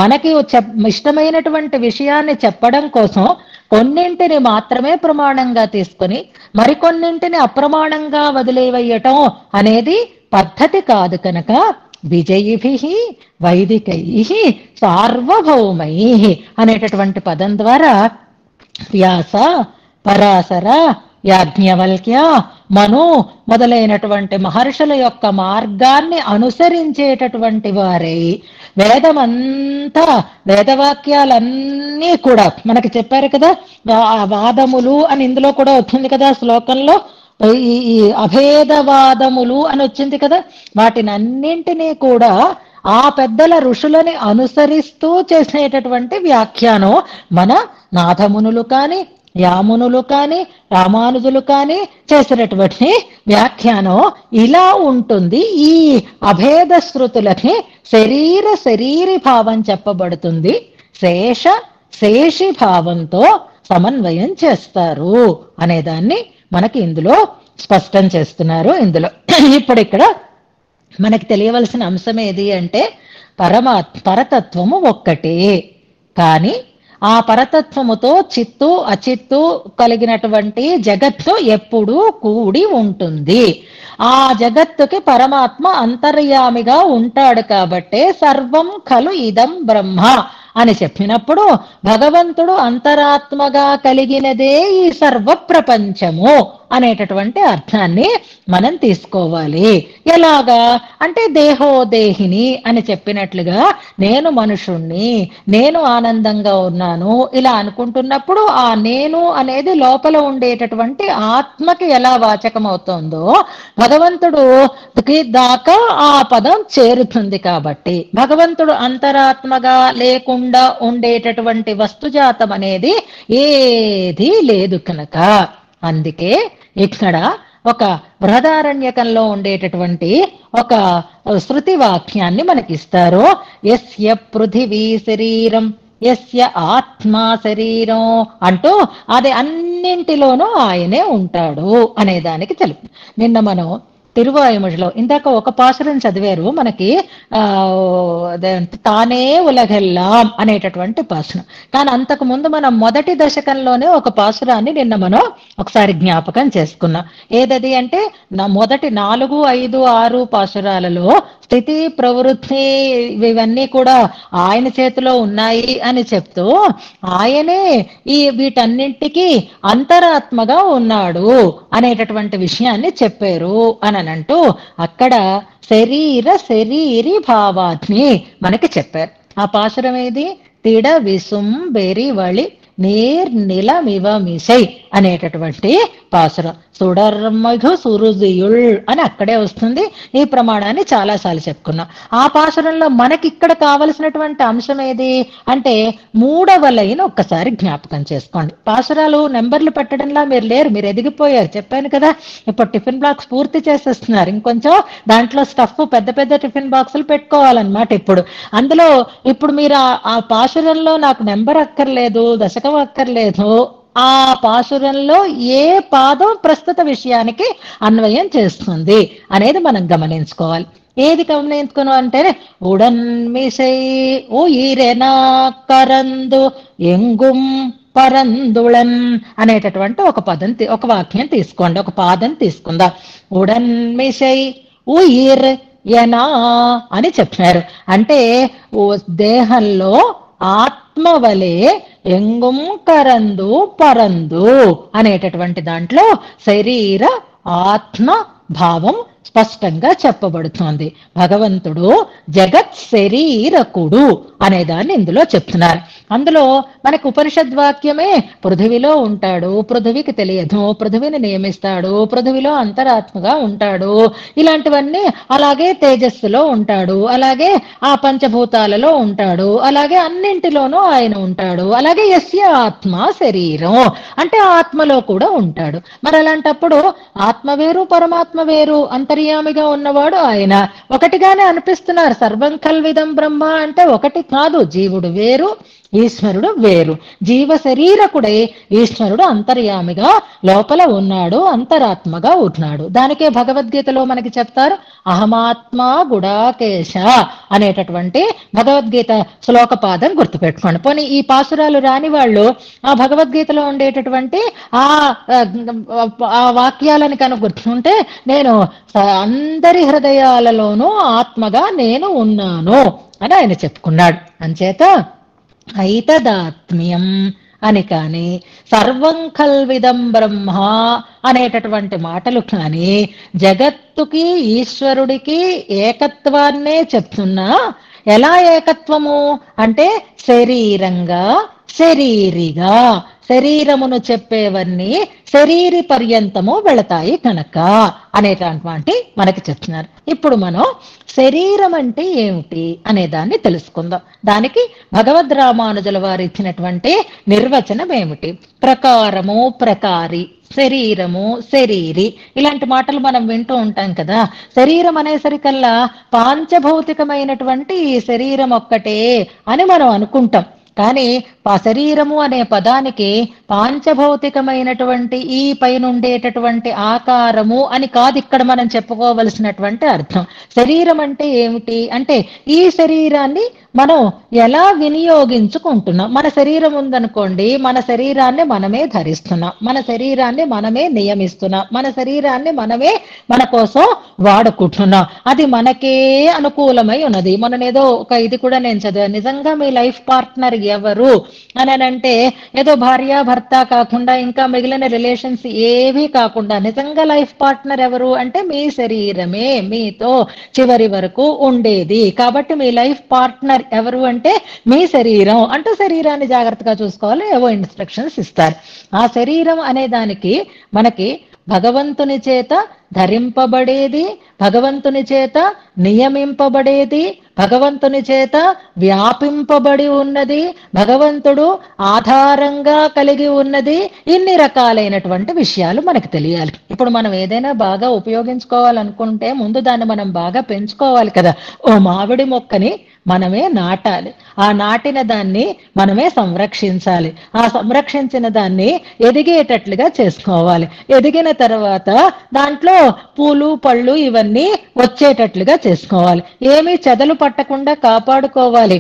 మనకి ఇష్టమైనటువంటి విషయాన్ని చెప్పడం కోసం కొన్నింటిని మాత్రమే ప్రమాణంగా తీసుకొని మరికొన్నింటిని అప్రమాణంగా వదిలేవేయటం అనేది పద్ధతి కాదు. కనుక విజయిభిః వైదికైః సార్వభౌమైః అనేటటువంటి పదం ద్వారా వ్యాస పరాశర యాజ్ఞవల్క్య, మను మొదలైనటువంటి మహర్షుల యొక్క మార్గాన్ని అనుసరించేటటువంటి వారై వేదమంతా వేదవాక్యాలన్నీ కూడా మనకి చెప్పారు కదా. వాదములు అని ఇందులో కూడా వచ్చింది కదా శ్లోకంలో. ఈ అభేదవాదములు అని వచ్చింది కదా. వాటినన్నింటినీ కూడా ఆ పెద్దల ఋషులని అనుసరిస్తూ చేసేటటువంటి వ్యాఖ్యానం మన నాథమునులు కానీ, యామునులు కానీ, రామానుజులు కానీ చేసినటువంటి వ్యాఖ్యానం ఇలా ఉంటుంది. ఈ అభేద శృతులకి శరీరి భావం చెప్పబడుతుంది. శేషి భావంతో సమన్వయం చేస్తారు అనేదాన్ని మనకి ఇందులో స్పష్టం చేస్తున్నారు. ఇందులో ఇప్పుడు ఇక్కడ మనకి తెలియవలసిన అంశం ఏది అంటే పరతత్వము ఒక్కటే, కానీ ఆ పరతత్వముతో చిత్తు అచిత్తు కలిగినటువంటి జగత్తు ఎప్పుడూ కూడి ఉంటుంది. ఆ జగత్తుకి పరమాత్మ అంతర్యామిగా ఉంటాడు కాబట్టే సర్వం ఖలు ఇదం బ్రహ్మ అని చెప్పినప్పుడు భగవంతుడు అంతరాత్మగా కలిగినదే ఈ సర్వ ప్రపంచము అనేటటువంటి అర్థాన్ని మనం తీసుకోవాలి. ఎలాగా అంటే దేహోదేహిని అని చెప్పినట్లుగా నేను మనుషుణ్ణి, నేను ఆనందంగా ఉన్నాను ఇలా అనుకుంటున్నప్పుడు ఆ నేను అనేది లోపల ఉండేటటువంటి ఆత్మకి ఎలా వాచకం అవుతుందో భగవంతుడు దాకా ఆ పదం చేరుతుంది. కాబట్టి భగవంతుడు అంతరాత్మగా లేకుండా ఉండేటటువంటి వస్తుజాతం అనేది ఏదీ లేదు కనుక అందుకే ఇక్కడ ఒక బృహదారణ్యకంలో ఉండేటటువంటి ఒక శృతి వాక్యాన్ని మనకిస్తారు. యస్య పృథివీ శరీరం యస్య ఆత్మా శరీరం అంటూ అది అన్నింటిలోనూ ఆయనే ఉంటాడు అనేదానికి తెలుపు. నిన్న మనం తిరువాయుమొழிలో ఇందాక ఒక పాసురం చదివారు మనకి. తానే ఉలగెల్లాం అనేటటువంటి పాసురం. కానీ అంతకు ముందు మనం మొదటి దశకంలోనే ఒక పాసురాన్ని నిన్న మనం ఒకసారి జ్ఞాపకం చేసుకున్నాం. ఏదది అంటే మొదటి 4, 5, 6 పాసురాలలో స్థితి ప్రవృత్తి ఇవన్నీ కూడా ఆయన చేతిలో ఉన్నాయి అని చెప్తూ ఆయనే ఈ వీటన్నింటికి అంతరాత్మగా ఉన్నాడు అనేటటువంటి విషయాన్ని చెప్పారు అని అంటూ అక్కడ శరీరి భావాన్ని మనకి చెప్పారు. ఆ పాసురం ఏది? తిడ విసుం బెరి వళి నీర్నిలమివమిసై అనేటటువంటి పాసురం. సుడర్మధు సురుజియుల్ అని అక్కడే వస్తుంది. ఈ ప్రమాణాన్ని చాలాసార్లు చెప్పుకున్నాం. ఆ పాసురంలో మనకి ఇక్కడ కావలసినటువంటి అంశం ఏది అంటే 3వ లైన్ ఒక్కసారి జ్ఞాపకం చేసుకోండి. పాసురాలు నెంబర్లు పెట్టడంలా మీరు లేరు, మీరు ఎదిగిపోయారు. చెప్పాను కదా, ఇప్పుడు టిఫిన్ బాక్స్ పూర్తి చేసేస్తున్నారు. ఇంకొంచెం దాంట్లో స్టఫ్ పెద్ద పెద్ద టిఫిన్ బాక్సులు పెట్టుకోవాలన్నమాట. అందులో ఇప్పుడు మీరు ఆ పాసురంలో నాకు నెంబర్ అక్కర్లేదు, దశకం అక్కర్లేదు. ఆ పాసురంలో ఏ పాదం ప్రస్తుత విషయానికి అన్వయం చేస్తుంది అనేది మనం గమనించుకోవాలి. ఏది గమనించుకున్నాం అంటే ఉడన్మిసై ఉయిరెనా కరందు ఎంగుం పరందుళన్ అనేటటువంటి ఒక వాక్యం తీసుకోండి, ఒక పాదం తీసుకుందాం. ఉడన్మిసై ఉయిర్ ఎనా అని చెప్పారు. అంటే దేహంలో ఆత్మ వలె ఎంగుం కరందు పరందు అనేటటువంటి దాంట్లో శరీర ఆత్మ భావం స్పష్టంగా చెప్పబడుతోంది. భగవంతుడు జగత్ శరీరకుడు అనేదాన్ని ఇందులో చెప్తున్నారు. అందులో మనకు ఉపనిషద్వాక్యమే పృథివిలో ఉంటాడు, పృథివికి తెలియదు, పృథివిని నియమిస్తాడు, పృథివిలో అంతరాత్మగా ఉంటాడు, ఇలాంటివన్నీ. అలాగే తేజస్సులో ఉంటాడు, అలాగే ఆ పంచభూతాలలో ఉంటాడు, అలాగే అన్నింటిలోనూ ఆయన ఉంటాడు, అలాగే యస్య ఆత్మ శరీరం అంటే ఆత్మలో కూడా ఉంటాడు. మరి అలాంటప్పుడు ఆత్మ వేరు పరమాత్మ వేరు, అంతర్యామిగా ఉన్నవాడు ఆయన. ఒకటిగానే అనిపిస్తున్నారు. సర్వం కల్విదం బ్రహ్మ అంటే ఒకటి కాదు. జీవుడు వేరు, ఈశ్వరుడు వేరు. జీవ శరీరకుడై ఈశ్వరుడు అంతర్యామిగా లోపల ఉన్నాడు, అంతరాత్మగా ఉన్నాడు. దానికే భగవద్గీతలో మనకి చెప్తారు అహమాత్మా గుడాకేశ అనేటటువంటి భగవద్గీత శ్లోకపాదం గుర్తుపెట్టుకోండి. పోనీ ఈ పాసురాలు రాని వాళ్ళు ఆ భగవద్గీతలో ఉండేటటువంటి ఆ వాక్యాలని కనుక గుర్తుంటే నేను అందరి హృదయాలలోనూ ఆత్మగా నేను ఉన్నాను అని ఆయన చెప్పుకున్నాడు. అంచేత ఐతదాత్మ్యం అని కానీ, సర్వం కల్విదం బ్రహ్మ అనేటటువంటి మాటలు కానీ జగత్తుకి ఈశ్వరుడికి ఏకత్వాన్నే చెప్తున్నా. ఎలా ఏకత్వము అంటే శరీరంగా శరీరిగా, శరీరమును చెప్పేవన్నీ శరీరి పర్యంతము వెళతాయి కనుక అనేటటువంటి మనకి చెప్తున్నారు. ఇప్పుడు మనం శరీరం అంటే ఏమిటి అనే దాన్ని తెలుసుకుందాం. దానికి భగవద్ రామానుజుల వారు ఇచ్చినటువంటి నిర్వచనం ఏమిటి? ప్రకారము, ప్రకారి, శరీరము, శరీరి, ఇలాంటి మాటలు మనం వింటూ ఉంటాం కదా. శరీరం అనేసరికల్లా పాంచభౌతికమైనటువంటి ఈ శరీరం ఒక్కటే అని మనం అనుకుంటాం. కానీ శరీరము అనే పదానికి పాంచభౌతికమైనటువంటి ఈ పైన ఉండేటటువంటి ఆకారము అని కాదు ఇక్కడ మనం చెప్పుకోవలసినటువంటి అర్థం. శరీరం అంటే ఏమిటి అంటే ఈ శరీరాన్ని మనం ఎలా వినియోగించుకుంటున్నాం. మన శరీరం ఉందనుకోండి, మన శరీరాన్ని మనమే ధరిస్తున్నాం, మన శరీరాన్ని మనమే నియమిస్తున్నాం, మన శరీరాన్ని మనమే మన కోసం వాడుకుంటున్నాం. అది మనకే అనుకూలమై ఉన్నది. మననేదో ఒక ఇది కూడా నేను చదివాను, నిజంగా మీ లైఫ్ పార్ట్నర్ ఎవరు అని అంటే ఏదో భార్య భర్త కాకుండా ఇంకా మిగిలిన రిలేషన్స్ ఏవి కాకుండా నిజంగా లైఫ్ పార్ట్నర్ ఎవరు అంటే మీ శరీరమే మీతో చివరి వరకు ఉండేది. కాబట్టి మీ లైఫ్ పార్ట్నర్ ఎవరు అంటే మీ శరీరం అంటూ శరీరాన్ని జాగ్రత్తగా చూసుకోవాలి, ఏవో ఇన్స్ట్రక్షన్స్ ఇస్తారు. ఆ శరీరం అనే దానికి మనకి భగవంతుని చేత ధరింపబడేది, భగవంతుని చేత నియమింపబడేది, భగవంతుని చేత వ్యాపింపబడి ఉన్నది, భగవంతుడు ఆధారంగా కలిగి ఉన్నది. ఇన్ని రకాలైనటువంటి విషయాలు మనకు తెలియాలి. ఇప్పుడు మనం ఏదైనా బాగా ఉపయోగించుకోవాలనుకుంటే ముందు దాన్ని మనం బాగా పెంచుకోవాలి కదా. ఓ మామిడి మొక్కని మనమే నాటాలి, ఆ నాటిన దాన్ని మనమే సంరక్షించాలి, ఆ సంరక్షించిన దాన్ని ఎదిగేటట్లుగా చేసుకోవాలి, ఎదిగిన తర్వాత దాంట్లో పూలు పళ్ళు ఇవన్నీ వచ్చేటట్లుగా చేసుకోవాలి, ఏమీ చెదలు పట్టకుండా కాపాడుకోవాలి,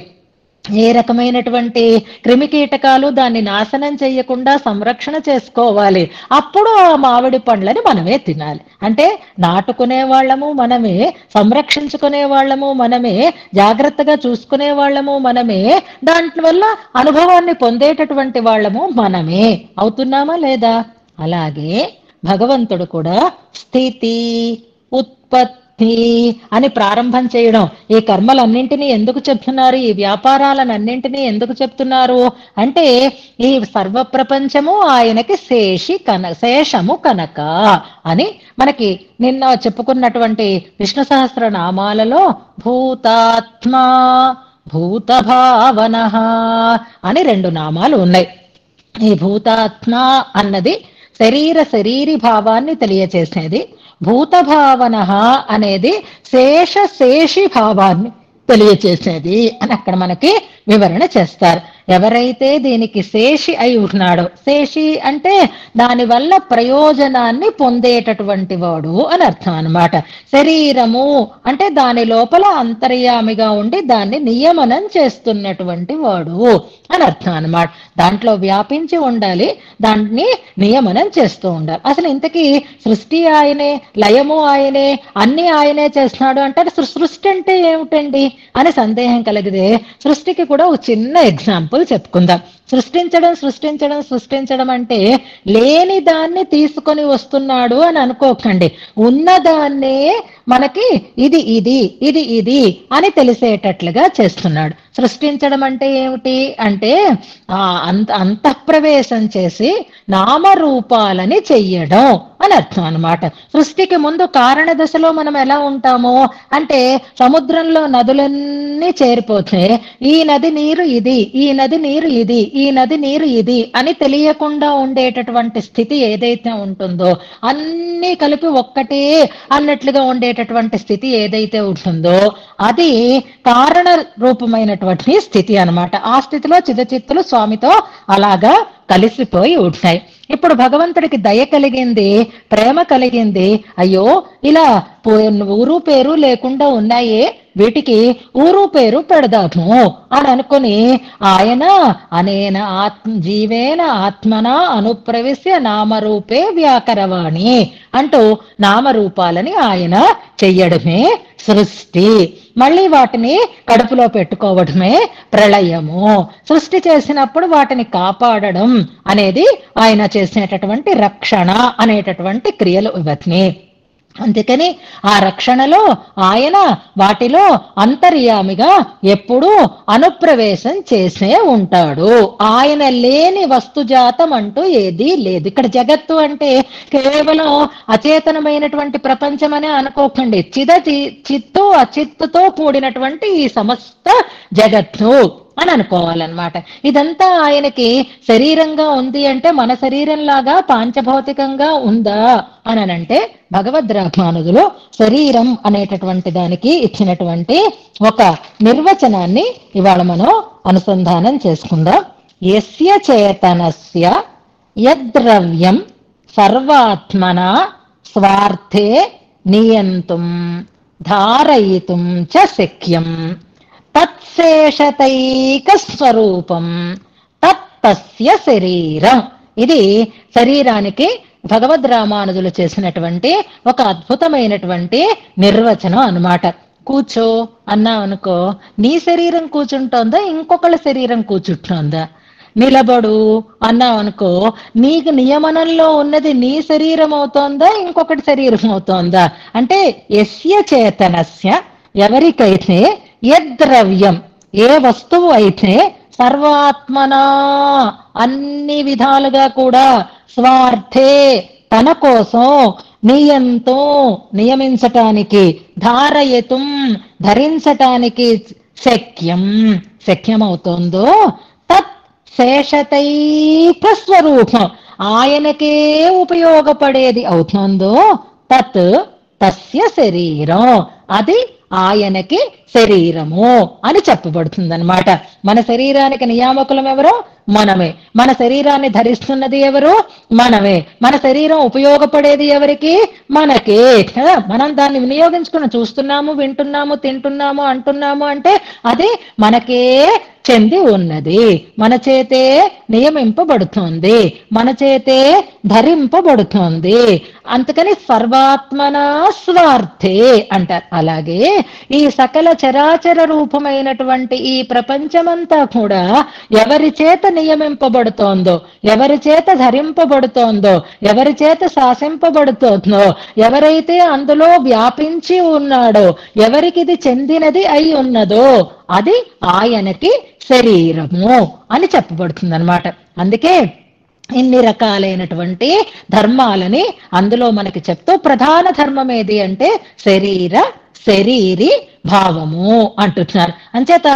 ఏ రకమైనటువంటి క్రిమికీటకాలు దాన్ని నాశనం చేయకుండా సంరక్షణ చేసుకోవాలి. అప్పుడు ఆ మామిడి పండ్లని మనమే తినాలి. అంటే నాటుకునే వాళ్ళము మనమే, సంరక్షించుకునే వాళ్ళము మనమే, జాగ్రత్తగా చూసుకునే వాళ్ళము మనమే, దాంట్లో వల్ల అనుభవాన్ని పొందేటటువంటి వాళ్ళము మనమే. అవుతున్నామా లేదా? అలాగే భగవంతుడు కూడా స్థితి, ఉత్పత్తి అని ప్రారంభం చేయడం, ఈ కర్మలన్నింటినీ ఎందుకు చెప్తున్నారు, ఈ వ్యాపారాలన్నింటినీ ఎందుకు చెప్తున్నారు అంటే ఈ సర్వ ప్రపంచము ఆయనకి శేషము కనుక అని మనకి నిన్న చెప్పుకున్నటువంటి విష్ణు సహస్రనామాలలో భూతాత్మ, భూత భావన అని 2 నామాలు ఉన్నాయి. ఈ భూతాత్మ అన్నది శరీరి భావాన్ని తెలియచేసేది, భూత భావన అనేది శేషి భావాన్ని తెలియచేసేది అని అక్కడ మనకి వివరణ చేస్తారు. ఎవరైతే దీనికి శేషి అయి ఉన్నాడో, శేషి అంటే దానివల్ల ప్రయోజనాన్ని పొందేటటువంటి వాడు అని అర్థం అన్నమాట. శరీరము అంటే దాని లోపల అంతర్యామిగా ఉండి దాన్ని నియమనం చేస్తున్నటువంటి వాడు అని అర్థం అన్నమాట. దాంట్లో వ్యాపించి ఉండాలి, దాన్ని నియమనం చేస్తూ ఉండాలి. అసలు ఇంతకీ సృష్టి ఆయనే, లయము ఆయనే, అన్ని ఆయనే చేస్తున్నాడు అంటారు. సృష్టి అంటే ఏమిటండి అని సందేహం కలిగితే సృష్టికి కూడా ఒక చిన్న ఎగ్జాంపుల్ చెప్పుకుందాం. సృష్టించడం అంటే లేని దాన్ని తీసుకొని వస్తున్నాడు అని అనుకోకండి. ఉన్నదాన్నే మనకి ఇది ఇది ఇది ఇది అని తెలిసేటట్లుగా చేస్తున్నాడు. సృష్టించడం అంటే ఏమిటి అంటే అంతఃప్రవేశం చేసి నామరూపాలని చెయ్యడం అని అర్థం అన్నమాట. సృష్టికి ముందు కారణ దశలో మనం ఎలా ఉంటామో అంటే సముద్రంలో నదులన్నీ చేరిపోతే ఈ నది నీరు ఇది, ఈ నది నీరు ఇది, ఈ నది నీరు ఇది అని తెలియకుండా ఉండేటటువంటి స్థితి ఏదైతే ఉంటుందో, అన్నీ కలిపి ఒక్కటే అన్నట్లుగా ఉండేటటువంటి స్థితి ఏదైతే ఉంటుందో అది కారణ రూపమైనటువంటి స్థితి అన్నమాట. ఆ స్థితిలో చిదచిత్తులు స్వామితో అలాగా కలిసిపోయి ఉంటాయి. ఇప్పుడు భగవంతుడికి దయ కలిగింది, ప్రేమ కలిగింది. అయ్యో ఇలా ఊరు పేరు లేకుండా ఉన్నాయే, వీటికి ఊరు పేరు పెడదాము అని అనుకుని ఆయన అనేన జీవేన ఆత్మన అనుప్రవిశ్య నామరూపే వ్యాకరవాణి అంటూ నామరూపాలని ఆయన చెయ్యడమే సృష్టి. మళ్ళీ వాటిని కడుపులో పెట్టుకోవడమే ప్రళయము. సృష్టి చేసినప్పుడు వాటిని కాపాడడం అనేది ఆయన చేసినటువంటి రక్షణ అనేటటువంటి క్రియలు ఇవన్నీ. అందుకని ఆ రక్షణలో ఆయన వాటిలో అంతర్యామిగా ఎప్పుడూ అనుప్రవేశం చేసే ఉంటాడు. ఆయన లేని వస్తుజాతం అంటూ ఏదీ లేదు. ఇక్కడ జగత్తు అంటే కేవలం అచేతనమైనటువంటి ప్రపంచమనే అనుకోకండి. చిత్తు అచిత్తుతో కూడినటువంటి ఈ సమస్త జగత్తు అని అనుకోవాలన్నమాట. ఇదంతా ఆయనకి శరీరంగా ఉంది అంటే మన శరీరంలాగా పాంచభౌతికంగా ఉందా అని అంటే భగవద్ రామానుజులు శరీరం అనేటటువంటి దానికి ఇచ్చినటువంటి ఒక నిర్వచనాన్ని ఇవాళ మనం అనుసంధానం చేసుకుందాం. యస్య చేతనస్య యద్ద్రవ్యం సర్వాత్మన స్వార్థే నియంతుం ధారయితుం చ శక్యం తత్శేషతైక స్వరూపం తత్తస్య శరీరం. ఇది శరీరానికి భగవద్ రామానుజులు చేసినటువంటి ఒక అద్భుతమైనటువంటి నిర్వచనం అన్నమాట. కూర్చో అన్నా అనుకో, నీ శరీరం కూర్చుంటోందా ఇంకొకళ్ళ శరీరం కూర్చుంటోందా? నిలబడు అన్నావు అనుకో, నీకు నియమనంలో ఉన్నది నీ శరీరం అవుతోందా ఇంకొకటి శరీరం అవుతోందా? అంటే యస్య చేతనస్య, ఎవరికైతే యద్ద్రవ్యం, ఏ వస్తువు అయితే సర్వాత్మనా అన్ని విధాలుగా కూడా స్వార్థే తన కోసం నియంతో నియమించటానికి ధారయతుం ధరించటానికి శక్యమవుతోందో తత్ శేషతైక స్వరూపం ఆయనకే ఉపయోగపడేది అవుతుందో తత్ తస్య శరీరం, అది ఆయనకి శరీరము అని చెప్పబడుతుందన్నమాట. మన శరీరానికి నియామకులం ఎవరు? మనమే. మన శరీరాన్ని ధరిస్తున్నది ఎవరు? మనమే. మన శరీరం ఉపయోగపడేది ఎవరికి? మనకే కదా. మనం దాన్ని వినియోగించుకుని చూస్తున్నాము, వింటున్నాము, తింటున్నాము, అంటున్నాము అంటే అది మనకే చెంది ఉన్నది. మన చేతే నియమింపబడుతోంది, మన చేతే ధరింపబడుతోంది. అందుకని సర్వాత్మన స్వార్థే అంటారు. అలాగే ఈ సకల చరాచర రూపమైనటువంటి ఈ ప్రపంచమంతా కూడా ఎవరి చేత నియమింపబడుతోందో, ఎవరి చేత ధరింపబడుతోందో, ఎవరి చేత శాసింపబడుతోందో, ఎవరైతే అందులో వ్యాపించి ఉన్నాడో, ఎవరికి ఇది చెందినది అయి ఉన్నదో అది ఆయనకి శరీరము అని చెప్పబడుతుంది అన్నమాట. అందుకే ఇన్ని రకాలైనటువంటి ధర్మాలని అందులో మనకి చెప్తూ ప్రధాన ధర్మం ఏది అంటే శరీరి భావము అంటున్నారు. అంచేత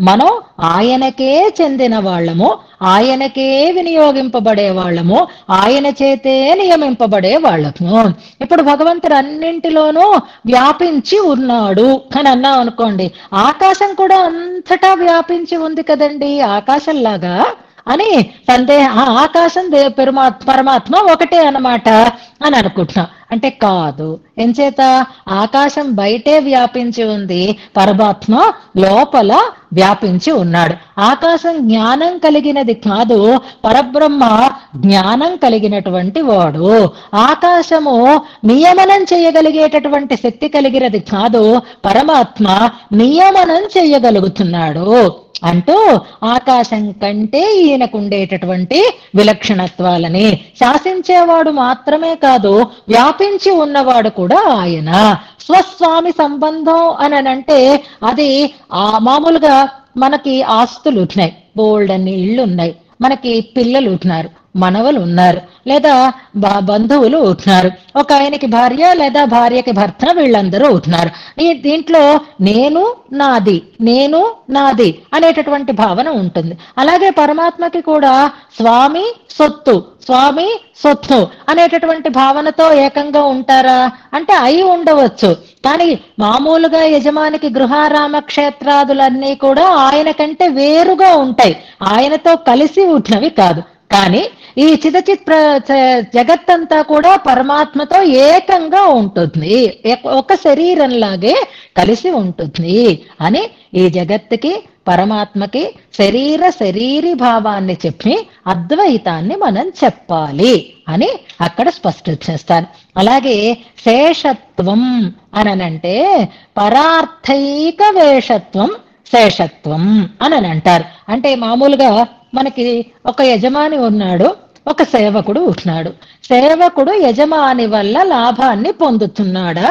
మనం ఆయనకే చెందిన వాళ్ళము, ఆయనకే వినియోగింపబడే వాళ్ళము, ఆయన చేతే నియమింపబడే వాళ్ళము. ఇప్పుడు భగవంతుడు అన్నింటిలోనూ వ్యాపించి ఉన్నాడు అని అన్నాం అనుకోండి, ఆకాశం కూడా అంతటా వ్యాపించి ఉంది కదండి ఆకాశంలాగా అని ఆకాశం పరమాత్మ ఒకటే అన్నమాట అని అనుకుంటున్నాం. అంటే కాదు. ఎంచేత ఆకాశం బయటే వ్యాపించి ఉంది, పరమాత్మ లోపల వ్యాపించి ఉన్నాడు. ఆకాశం జ్ఞానం కలిగినది కాదు, పరబ్రహ్మ జ్ఞానం కలిగినటువంటి వాడు. ఆకాశము నియమనం చేయగలిగేటటువంటి శక్తి కలిగినది కాదు, పరమాత్మ నియమనం చేయగలుగుతున్నాడు అంటూ ఆకాశం కంటే ఈయనకుండేటటువంటి విలక్షణత్వాలని శాసించేవాడు మాత్రమే కాదు, వ్యాపించి ఉన్నవాడు కూడా ఆయన. స్వస్వామి సంబంధం అని అంటే అది మామూలుగా మనకి ఆస్తులు ఉన్నాయి, బోల్డ్ అన్ని ఇళ్ళు ఉన్నాయి, మనకి పిల్లలు ఉన్నారు, మనవలు ఉన్నారు, లేదా బంధువులు ఉంటున్నారు, ఒక ఆయనకి భార్య లేదా భార్యకి భర్త, వీళ్ళందరూ ఉంటున్నారు. దీంట్లో నేను నాది అనేటటువంటి భావన ఉంటుంది. అలాగే పరమాత్మకి కూడా స్వామి సొత్తు అనేటటువంటి భావనతో ఏకంగా ఉంటారా అంటే అయి ఉండవచ్చు. కానీ మామూలుగా యజమానికి గృహారామ క్షేత్రాదులన్నీ కూడా ఆయన కంటే వేరుగా ఉంటాయి, ఆయనతో కలిసి ఉంటున్నవి కాదు. కానీ ఈ చిదచిత్ జగత్తంతా కూడా పరమాత్మతో ఏకంగా ఉంటుంది, ఒక శరీరంలాగే కలిసి ఉంటుంది అని ఈ జగత్తుకి పరమాత్మకి శరీరీ భావాన్ని చెప్పి అద్వైతాన్ని మనం చెప్పాలి అని అక్కడ స్పష్టం చేస్తారు. అలాగే శేషత్వం అననంటే పరార్థైక వేషత్వం శేషత్వం అని అంటారు. అంటే మామూలుగా మనకి ఒక యజమాని ఉన్నాడు, ఒక సేవకుడు ఉన్నాడు. సేవకుడు యజమాని వల్ల లాభాన్ని పొందుతున్నాడా,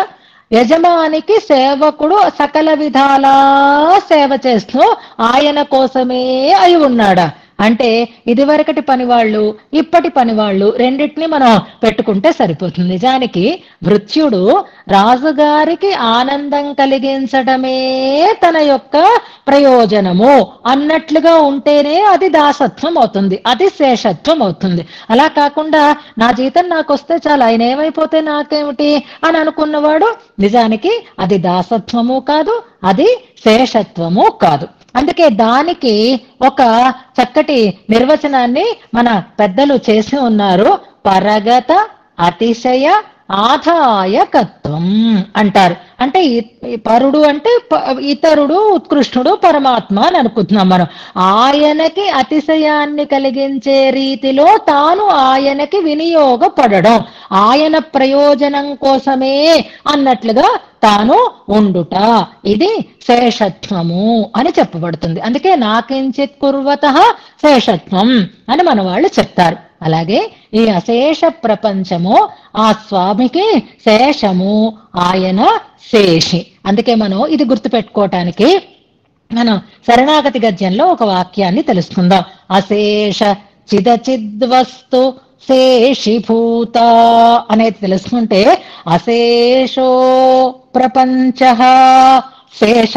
యజమానికి సేవకుడు సకల విధాలా సేవ చేస్తూ ఆయన కోసమే అయి ఉన్నాడా? అంటే ఇదివరకటి పనివాళ్ళు ఇప్పటి పనివాళ్ళు రెండింటిని మనం పెట్టుకుంటే సరిపోతుంది. నిజానికి భృత్యుడు రాజుగారికి ఆనందం కలిగించడమే తన యొక్క ప్రయోజనము అన్నట్లుగా ఉంటేనే అది దాసత్వం అవుతుంది, అది శేషత్వం అవుతుంది. అలా కాకుండా నా జీతం నాకు వస్తే చాలు, ఆయన ఏమైపోతే నాకేమిటి అని అనుకున్నవాడు నిజానికి అది దాసత్వము కాదు, అది శేషత్వము కాదు. అందుకే దానికి ఒక చక్కటి నిర్వచనాన్ని మన పెద్దలు చేసి ఉన్నారు. పరగత అతిశయ ఆదాయకత్వం అంటారు. అంటే పరుడు అంటే ఇతరుడు, ఉత్కృష్ణుడు, పరమాత్మ అని అనుకుంటున్నాం మనం. ఆయనకి అతిశయాన్ని కలిగించే రీతిలో తాను ఆయనకి వినియోగపడడం, ఆయన ప్రయోజనం కోసమే అన్నట్లుగా తాను ఉండుట, ఇది శేషత్వము అని చెప్పబడుతుంది. అందుకే నాకించిత్ కుర్వతః శేషత్వం అని మన వాళ్ళు చెప్తారు. అలాగే ఈ అశేష ప్రపంచము ఆ స్వామికి శేషము, ఆయన శేషి. అందుకే మనం ఇది గుర్తుపెట్టుకోవటానికి మనం శరణాగతి గద్యంలో ఒక వాక్యాన్ని తెలుసుకుందాం. అశేష చిదచిద్వస్తు శేషిభూత అనేది తెలుసుకుంటే అశేషో ప్రపంచ శేష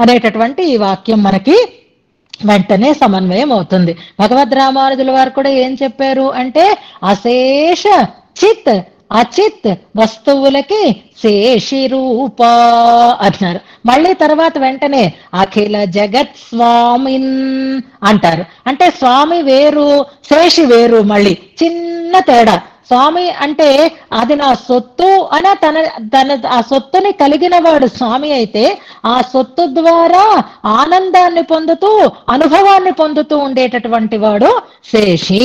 అనేటటువంటి ఈ వాక్యం మనకి వెంటనే సమన్వయం అవుతుంది. భగవద్ రామానుజుల వారు కూడా ఏం చెప్పారు అంటే అశేష చిత్ అచిత్ వస్తువులకి శేషి రూప అన్నారు. మళ్ళీ తర్వాత వెంటనే అఖిల జగత్ స్వామిన్ అంటారు. అంటే స్వామి వేరు, శేషి వేరు. మళ్ళీ చిన్న తేడా. స్వామి అంటే అది నా సొత్తు అన తన ఆ సొత్తుని కలిగిన వాడు స్వామి అయితే, ఆ సొత్తు ద్వారా ఆనందాన్ని పొందుతూ అనుభవాన్ని పొందుతూ ఉండేటటువంటి వాడు శేషి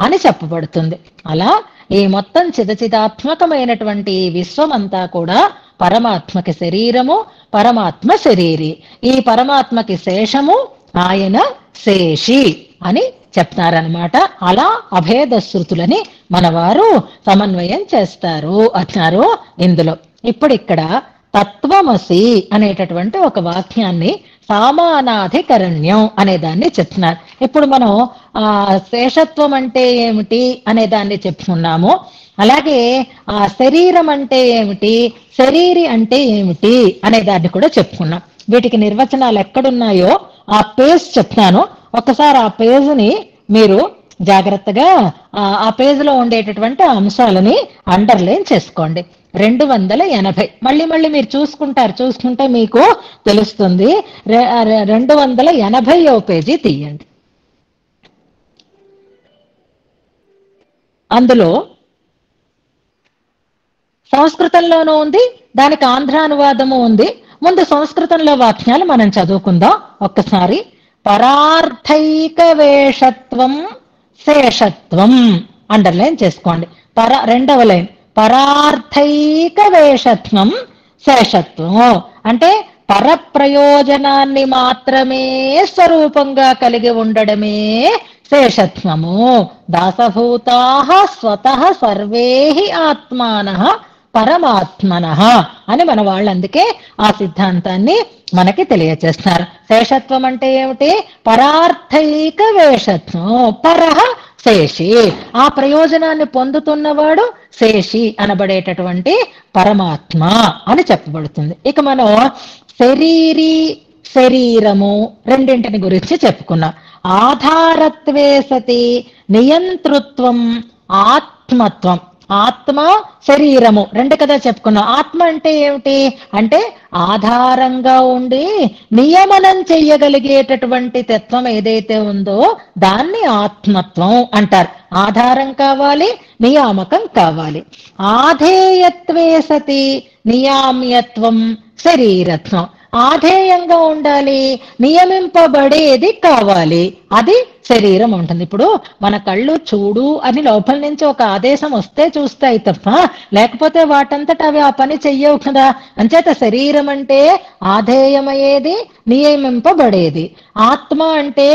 అని చెప్పబడుతుంది. అలా ఈ మొత్తం చిదచిదాత్మకమైనటువంటి విశ్వమంతా కూడా పరమాత్మకి శరీరము, పరమాత్మ శరీరి. ఈ పరమాత్మకి శేషము, ఆయన శేషి అని చెప్తారనమాట. అలా అభేద శృతులని మనవారు సమన్వయం చేస్తారు అన్నారు ఇందులో. ఇప్పుడు ఇక్కడ తత్వమసి అనేటటువంటి ఒక వాక్యాన్ని సామానాధికరణ్యం అనే దాన్ని చెప్తున్నారు. ఇప్పుడు మనం శేషత్వం అంటే ఏమిటి అనే దాన్ని చెప్పుకున్నాము. అలాగే ఆ శరీరం అంటే ఏమిటి, శరీరి అంటే ఏమిటి అనే దాన్ని కూడా చెప్పుకున్నాం. వీటికి నిర్వచనాలు ఎక్కడున్నాయో ఆ పేజ్ చెప్తాను. ఒకసారి ఆ పేజ్ని మీరు జాగ్రత్తగా ఆ పేజ్లో ఉండేటటువంటి అంశాలని అండర్లైన్ చేసుకోండి. 280 మళ్ళీ మీరు చూసుకుంటే మీకు తెలుస్తుంది. 280వ పేజీ తీయండి. అందులో సంస్కృతంలోనూ ఉంది, దానికి ఆంధ్రానువాదము ఉంది. ముందు సంస్కృతంలో వాక్యాలు మనం చదువుకుందాం ఒక్కసారి. పరార్థైక వేషత్వం శేషత్వం అండర్లైన్ చేసుకోండి. రెండవ లైన్ పరార్థైక వేషత్వం శేషత్వం అంటే పరప్రయోజనాన్ని మాత్రమే స్వరూపంగా కలిగి ఉండడమే శేషత్వము. దాసభూతాః స్వతః సర్వే ఆత్మానః పరమాత్మనః అని మన వాళ్ళు అందుకే ఆ సిద్ధాంతాన్ని మనకి తెలియచేస్తారు. శేషత్వం అంటే ఏమిటి? పరార్థైక వేషత్వం. పరః శేషి, ఆ ప్రయోజనాన్ని పొందుతున్నవాడు శేషి అనబడేటటువంటి పరమాత్మ అని చెప్పబడుతుంది. ఇక మనం శరీరీ శరీరము రెండింటిని గురించి చెప్పుకున్నాం. ఆధారత్వే సతి నియంతృత్వం ఆత్మత్వం. ఆత్మ శరీరము రెండు కదా చెప్పుకున్నాం. ఆత్మ అంటే ఏమిటి అంటే ఆధారంగా ఉండి నియమనం చెయ్యగలిగేటటువంటి తత్వం ఏదైతే ఉందో దాన్ని ఆత్మత్వం అంటారు. ఆధారం కావాలి, నియామకం కావాలి. ఆధేయత్వే సతి నియామ్యత్వం శరీరత్వం. ఆధేయంగా ఉండాలి, నియమింపబడేది కావాలి, అది శరీరం ఉంటుంది. ఇప్పుడు మన కళ్ళు చూడు అని లోపల నుంచి ఒక ఆదేశం వస్తే చూస్తాయి తప్ప, లేకపోతే వాటంతట అవి ఆ పని చెయ్యవు కదా. అంచేత శరీరం అంటే ఆధేయమయ్యేది, నియమింపబడేది. ఆత్మ అంటే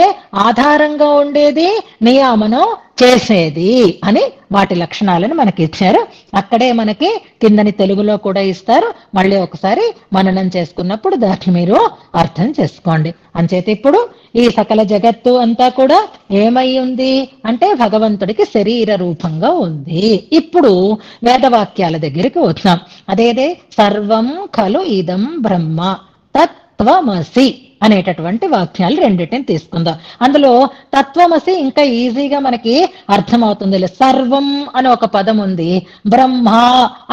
ఆధారంగా ఉండేది, నియామనం చేసేది అని వాటి లక్షణాలను మనకి ఇచ్చారు. అక్కడే మనకి కిందని తెలుగులో కూడా ఇస్తారు. మళ్ళీ ఒకసారి మననం చేసుకున్నప్పుడు దాన్ని మీరు అర్థం చేసుకోండి. అంచేత ఇప్పుడు ఈ సకల జగత్తు అంతా కూడా ఏమై ఉంది అంటే భగవంతుడికి శరీర రూపంగా ఉంది. ఇప్పుడు వేదవాక్యాల దగ్గరికి వచ్చాం. అదేదే సర్వం ఖలు ఇదం బ్రహ్మ తత్వమసి అనేటటువంటి వాక్యాలు రెండింటిని తీసుకుందాం. అందులో తత్వమసి ఇంకా ఈజీగా మనకి అర్థమవుతుంది. సర్వం అనే ఒక పదం ఉంది, బ్రహ్మ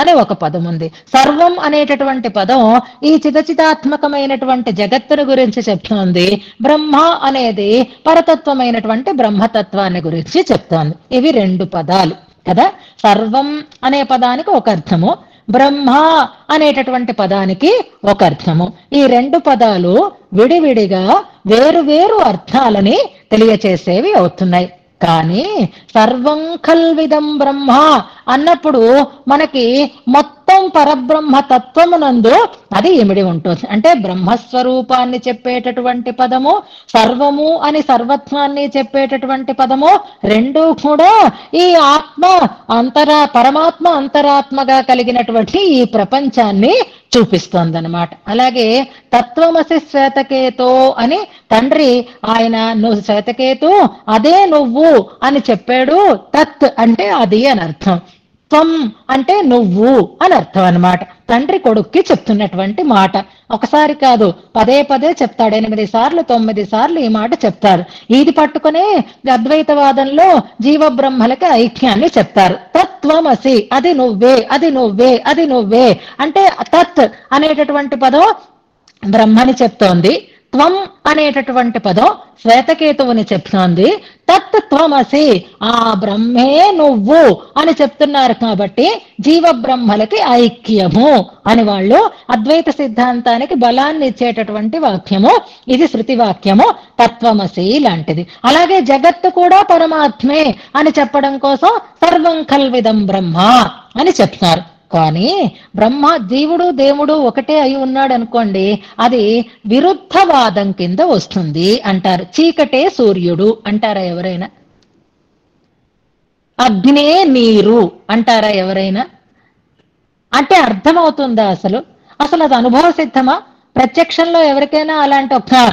అనే ఒక పదం ఉంది. సర్వం అనేటటువంటి పదం ఈ చిదచిదాత్మకమైనటువంటి జగత్తుని గురించి చెప్తోంది. బ్రహ్మ అనేది పరతత్వమైనటువంటి బ్రహ్మతత్వాన్ని గురించి చెప్తోంది. ఇవి రెండు పదాలు కదా. సర్వం అనే పదానికి ఒక అర్థము, బ్రహ్మ అనేటటువంటి పదానికి ఒక అర్థము. ఈ రెండు పదాలు విడివిడిగా వేరు వేరు అర్థాలని తెలియచేసేవి అవుతున్నాయి. కానీ సర్వం కల్విదం బ్రహ్మ అన్నప్పుడు మనకి మొత్తం పరబ్రహ్మ తత్వమునందు అది ఇమిడి ఉంటుంది. అంటే బ్రహ్మస్వరూపాన్ని చెప్పేటటువంటి పదము, సర్వము అని సర్వత్వాన్ని చెప్పేటటువంటి పదము, రెండూ కూడా ఈ ఆత్మ పరమాత్మ అంతరాత్మగా కలిగినటువంటి ఈ ప్రపంచాన్ని చూపిస్తోందనమాట. అలాగే తత్వమసి శ్వేతకేతో అని తండ్రి ఆయన నువ్వు శ్వేతకేతు అదే నువ్వు అని చెప్పాడు. తత్ అంటే అది అని అర్థం, త్వం అంటే నువ్వు అని అర్థం అన్నమాట. తండ్రి కొడుక్కి చెప్తున్నటువంటి మాట. ఒకసారి కాదు, పదే పదే చెప్తాడు. 8 సార్లు 9 సార్లు ఈ మాట చెప్తారు. ఇది పట్టుకునే అద్వైతవాదంలో జీవబ్రహ్మలకి ఐక్యాన్ని చెప్తారు. తత్వమసి అది నువ్వే, అది నువ్వే, అది నువ్వే అంటే తత్ అనేటటువంటి పదం బ్రహ్మని చెప్తోంది. త్వం అనేటటువంటి పదం శ్వేతకేతువుని చెప్తోంది. తత్ త్వమసి ఆ బ్రహ్మే నువ్వు అని చెప్తున్నారు. కాబట్టి జీవ బ్రహ్మలకి ఐక్యము అని వాళ్ళు అద్వైత సిద్ధాంతానికి బలాన్ని ఇచ్చేటటువంటి వాక్యము ఇది. శృతి వాక్యము తత్వమసి లాంటిది. అలాగే జగత్తు కూడా పరమాత్మే అని చెప్పడం కోసం సర్వం కల్విదం బ్రహ్మ అని చెప్తున్నారు. కానీ బ్రహ్మ జీవుడు దేవుడు ఒకటే అయి ఉన్నాడు అనుకోండి, అది విరుద్ధవాదం కింద వస్తుంది అంటారు. చీకటే సూర్యుడు అంటారా ఎవరైనా? అగ్నే నీరు అంటారా ఎవరైనా? అంటే అర్థమవుతుందా? అసలు అది అనుభవ సిద్ధమా? ప్రత్యక్షంలో ఎవరికైనా అలాంటి ఒక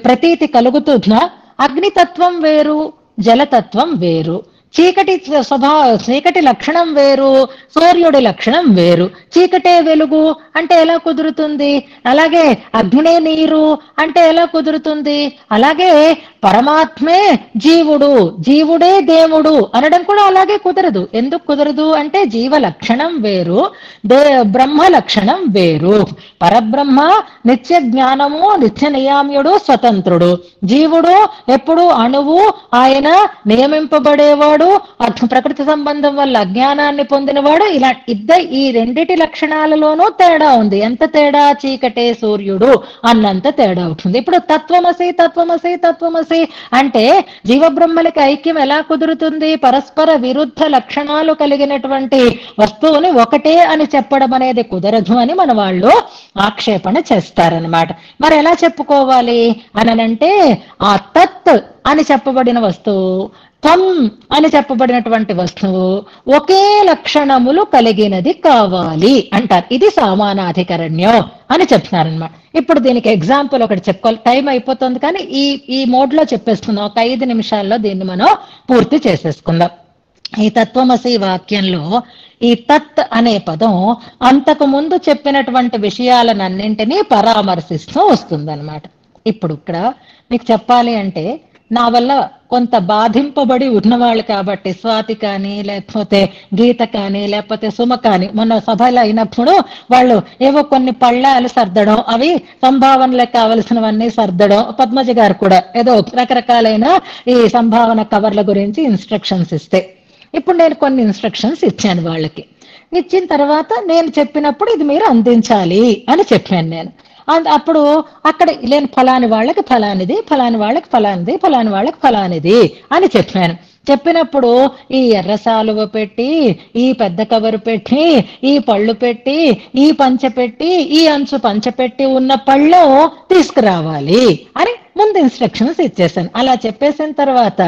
ప్రతీతి కలుగుతుందా? అగ్నితత్వం వేరు, జలతత్వం వేరు. చీకటి లక్షణం వేరు, సూర్యుడి లక్షణం వేరు. చీకటే వెలుగు అంటే ఎలా కుదురుతుంది? అలాగే అగ్నే నీరు అంటే ఎలా కుదురుతుంది? అలాగే పరమాత్మే జీవుడు, జీవుడే దేవుడు అనడం కూడా అలాగే కుదరదు. ఎందుకు కుదరదు అంటే జీవ లక్షణం వేరు, బ్రహ్మ లక్షణం వేరు. పరబ్రహ్మ నిత్య జ్ఞానము, నిత్య నియామ్యుడు, స్వతంత్రుడు. జీవుడు ఎప్పుడు అణువు, ఆయన నియమింపబడేవాడు, ప్రకృతి సంబంధం వల్ల అజ్ఞానాన్ని పొందినవాడు. ఇలా ఈ రెండిటి లక్షణాలలోనూ తేడా ఉంది. ఎంత తేడా? చీకటే సూర్యుడు అన్నంత తేడా అవుతుంది. ఇప్పుడు తత్వమసి తత్వమసి తత్వమసి అంటే జీవబ్రహ్మలకి ఐక్యం ఎలా కుదురుతుంది? పరస్పర విరుద్ధ లక్షణాలు కలిగినటువంటి వస్తువుని ఒకటే అని చెప్పడం అనేది కుదరదు అని మన వాళ్ళు ఆక్షేపణ చేస్తారనమాట. మరి ఎలా చెప్పుకోవాలి అనంటే ఆ తత్ అని చెప్పబడిన వస్తువు, త్వం అని చెప్పబడినటువంటి వస్తువు ఒకే లక్షణములు కలిగినది కావాలి అంటారు. ఇది సమానాధికరణ్యం అని చెప్తున్నారనమాట. ఇప్పుడు దీనికి ఎగ్జాంపుల్ ఒకటి చెప్పుకోవాలి. టైం అయిపోతుంది కానీ ఈ మోడ్ లో చెప్పేసుకుందాం. ఒక 5 నిమిషాల్లో దీన్ని మనం పూర్తి చేసేసుకుందాం. ఈ తత్వమసి వాక్యంలో ఈ తత్ అనే పదం అంతకు ముందు చెప్పినటువంటి విషయాలన్నింటినీ పరామర్శిస్తూ వస్తుందన్నమాట. ఇప్పుడు ఇక్కడ మీకు చెప్పాలి అంటే నా వల్ల కొంత బాధింపబడి ఉన్నవాళ్ళు కాబట్టి స్వాతి కానీ లేకపోతే గీత కానీ లేకపోతే సుమ కానీ మొన్న సభలో అయినప్పుడు వాళ్ళు ఏవో కొన్ని పళ్ళాలు సర్దడం, అవి సంభావనలకు కావలసినవన్నీ సర్దడం, పద్మజ గారు కూడా ఏదో రకరకాలైన ఈ సంభావన కవర్ల గురించి ఇన్స్ట్రక్షన్స్ ఇస్తే ఇప్పుడు నేను కొన్ని ఇన్స్ట్రక్షన్స్ ఇచ్చాను వాళ్ళకి. ఇచ్చిన తర్వాత నేను చెప్పినప్పుడు ఇది మీరు అందించాలి అని చెప్పాను నేను. అప్పుడు అక్కడ నేను ఫలాని వాళ్ళకి ఫలానిది, ఫలాని వాళ్ళకి ఫలానిది, ఫలాని వాళ్ళకి ఫలానిది అని చెప్పాను. చెప్పినప్పుడు ఈ ఎర్ర సాలువ పెట్టి, ఈ పెద్ద కవరు పెట్టి, ఈ పళ్ళు పెట్టి, ఈ పంచ పెట్టి, ఈ అంచు పంచ పెట్టి ఉన్న పళ్ళెం తీసుకురావాలి అని ముందు ఇన్స్ట్రక్షన్స్ ఇచ్చేసాను. అలా చెప్పేసిన తర్వాత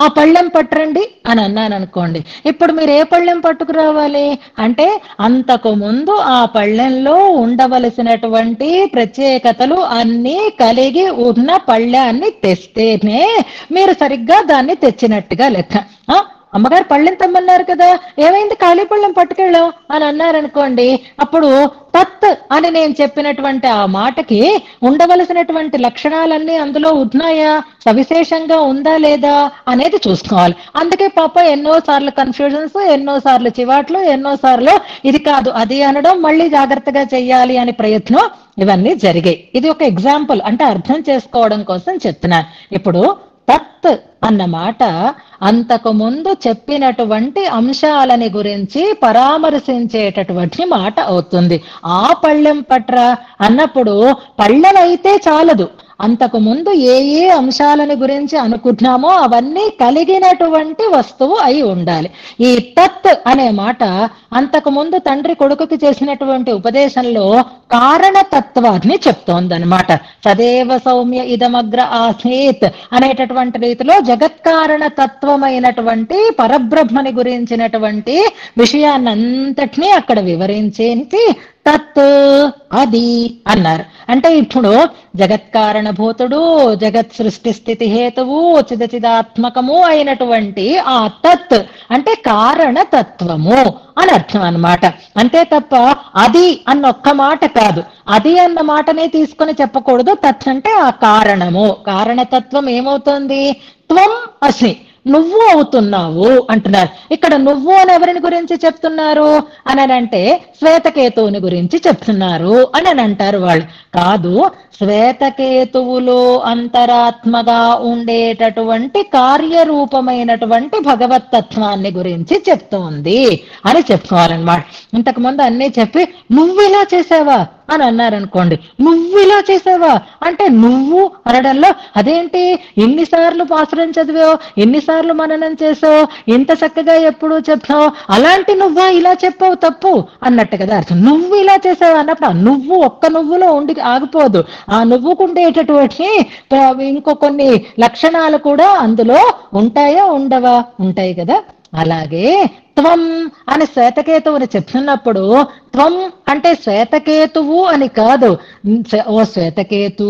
ఆ పళ్ళెం పట్టరండి అని అన్నాను అనుకోండి. ఇప్పుడు మీరు ఏ పళ్ళెం పట్టుకురావాలి అంటే అంతకు ముందు ఆ పళ్ళెంలో ఉండవలసినటువంటి ప్రత్యేకతలు అన్నీ కలిగి ఉన్న పళ్ళాన్ని తెస్తేనే మీరు సరిగ్గా దాన్ని తెచ్చినట్టుగా లెక్క. అమ్మగారు పళ్ళెం తెమ్మన్నారు కదా, ఏమైంది ఖాళీ పళ్ళెం పట్టుకెళ్ళాం అని అన్నారనుకోండి. అప్పుడు తత్ అని నేను చెప్పినటువంటి ఆ మాటకి ఉండవలసినటువంటి లక్షణాలన్నీ అందులో ఉన్నాయా, సవిశేషంగా ఉందా లేదా అనేది చూసుకోవాలి. అందుకే పాప ఎన్నోసార్లు కన్ఫ్యూజన్స్, ఎన్నోసార్లు చివాట్లు, ఎన్నోసార్లు ఇది కాదు అది అనడం, మళ్ళీ జాగ్రత్తగా చెయ్యాలి అని ప్రయత్నం, ఇవన్నీ జరిగాయి. ఇది ఒక ఎగ్జాంపుల్, అంటే అర్థం చేసుకోవడం కోసం చెప్తున్నాను. ఇప్పుడు తత్ అన్న మాట అంతకు ముందు చెప్పినటువంటి అంశాలని గురించి పరామర్శించేటటువంటి మాట అవుతుంది. ఆ పళ్ళెం పట్ర అన్నప్పుడు పళ్ళెమైతే చాలదు, అంతకు ముందు ఏ ఏ అంశాలని గురించి అనుకుంటున్నామో అవన్నీ కలిగినటువంటి వస్తువు అయి ఉండాలి. ఈ తత్ అనే మాట అంతకు ముందు తండ్రి కొడుకుకి చేసినటువంటి ఉపదేశంలో కారణతత్వాన్ని చెప్తోందనమాట. సదేవ సౌమ్య ఇదమగ్ర ఆసీత్ అనేటటువంటి రీతిలో జగత్కారణ తత్వమైనటువంటి పరబ్రహ్మని గురించినటువంటి విషయాన్నంతటినీ అక్కడ వివరించేసి తత్ అది అన్నారు. అంటే ఇప్పుడు జగత్కారణభూతుడు, జగత్ సృష్టి స్థితి హేతువు, చిదచిదాత్మకము అయినటువంటి ఆ తత్ అంటే కారణ తత్వము అని అర్థం అన్నమాట. అంతే తప్ప అది అన్న ఒక్క మాట కాదు, అది అన్న మాటనే తీసుకొని చెప్పకూడదు. తత్ అంటే ఆ కారణము, కారణతత్వం ఏమవుతుంది, త్వం అసి నువ్వు అవుతున్నావు అంటున్నారు. ఇక్కడ నువ్వు అని ఎవరిని గురించి చెప్తున్నారు అని అంటే శ్వేతకేతువుని గురించి చెప్తున్నారు అని అంటారు వాళ్ళు. కాదు, శ్వేతకేతువులో అంతరాత్మగా ఉండేటటువంటి కార్యరూపమైనటువంటి భగవతత్వాన్ని గురించి చెప్తోంది అని చెప్పుకోవాలన్నమాట. ఇంతకు ముందు అన్నీ చెప్పి నువ్వు ఇలా చేసావా అని అన్నారనుకోండి. నువ్వు ఇలా చేసావా అంటే నువ్వు అనడంలో అదేంటి ఎన్నిసార్లు పాసురం చదివావు, ఎన్నిసార్లు మననం చేసావు, ఎంత చక్కగా ఎప్పుడు చెప్పావు, అలాంటి నువ్వా ఇలా చెప్పావు తప్పు అన్నట్టు కదా అర్థం. నువ్వు ఇలా చేసావు అన్నప్పుడు ఆ నువ్వు ఒక్క నువ్వులో ఉండి ఆగిపోదు, ఆ నువ్వుకుండేటటువంటి ఇంకో కొన్ని లక్షణాలు కూడా అందులో ఉంటాయా ఉండవా, ఉంటాయి కదా. అలాగే త్వం అని శ్వేతకేతువుని చెప్తున్నప్పుడు త్వం అంటే శ్వేతకేతువు అని కాదు, ఓ శ్వేతకేతు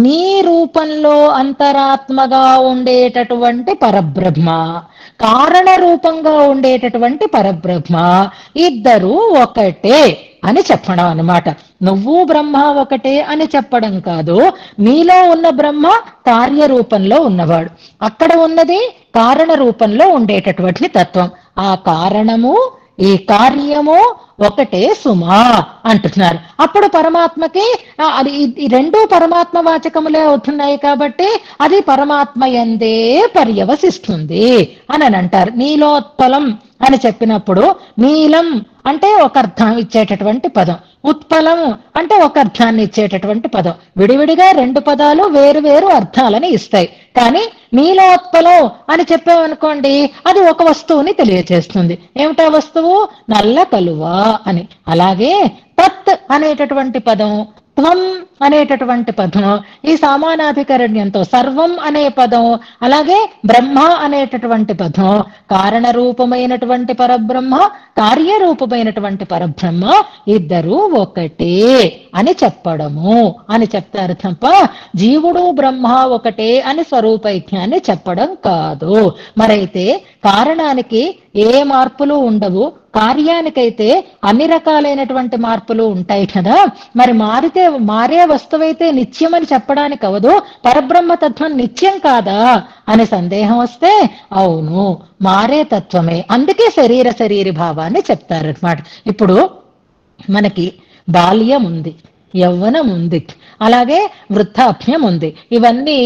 నీ రూపంలో అంతరాత్మగా ఉండేటటువంటి పరబ్రహ్మ, కారణ రూపంగా ఉండేటటువంటి పరబ్రహ్మ ఇద్దరు ఒకటే అని చెప్పడం అన్నమాట. నువ్వు బ్రహ్మ ఒకటే అని చెప్పడం కాదు, నీలో ఉన్న బ్రహ్మ కార్యరూపంలో ఉన్నవాడు, అక్కడ ఉన్నది కారణ రూపంలో ఉండేటటువంటి తత్వం. ఆ కారణము ఈ కార్యము ఒకటే సుమా అంటున్నారు. అప్పుడు పరమాత్మకి అది ఈ రెండూ పరమాత్మ వాచకములే అవుతున్నాయి కాబట్టి అది పరమాత్మ యందే పర్యవసిస్తుంది అని అంటారు. నీలోత్పలం అని చెప్పినప్పుడు నీలం అంటే ఒక అర్థం ఇచ్చేటటువంటి పదం, ఉత్పలం అంటే ఒక అర్థాన్ని ఇచ్చేటటువంటి పదం. విడివిడిగా రెండు పదాలు వేరు వేరు అర్థాలని ఇస్తాయి. కానీ నీలోత్పలం అని చెప్పామనుకోండి అది ఒక వస్తువుని తెలియచేస్తుంది. ఏమిటా వస్తువు, నల్ల కలువ అని. అలాగే తత్ అనేటటువంటి పదం, త్వం అనేటటువంటి పదం, ఈ సమానాధికరణ్యంతో సర్వం అనే పదం, అలాగే బ్రహ్మ అనేటటువంటి పదం, కారణ రూపమైనటువంటి పరబ్రహ్మ, కార్యరూపమైనటువంటి పరబ్రహ్మ ఇద్దరు ఒకటే అని చెప్పడము అని చెప్తారు తప్ప జీవుడు బ్రహ్మ ఒకటే అని స్వరూపైక్యాన్ని చెప్పడం కాదు. మరైతే కారణానికి ఏ మార్పులు ఉండవు, కార్యానికైతే అన్ని రకాలైనటువంటి మార్పులు ఉంటాయి కదా. మరి మారే వస్తువైతే నిత్యం అని చెప్పడానికి అవదు, పరబ్రహ్మతత్వం నిత్యం కాదా అనే సందేహం వస్తే అవును మారే తత్వమే, అందుకే శరీరి భావాన్ని చెప్తారన్నమాట. ఇప్పుడు మనకి బాల్యం ఉంది, యవ్వనం ఉంది, అలాగే వృద్ధాప్యం ఉంది. ఇవన్నీ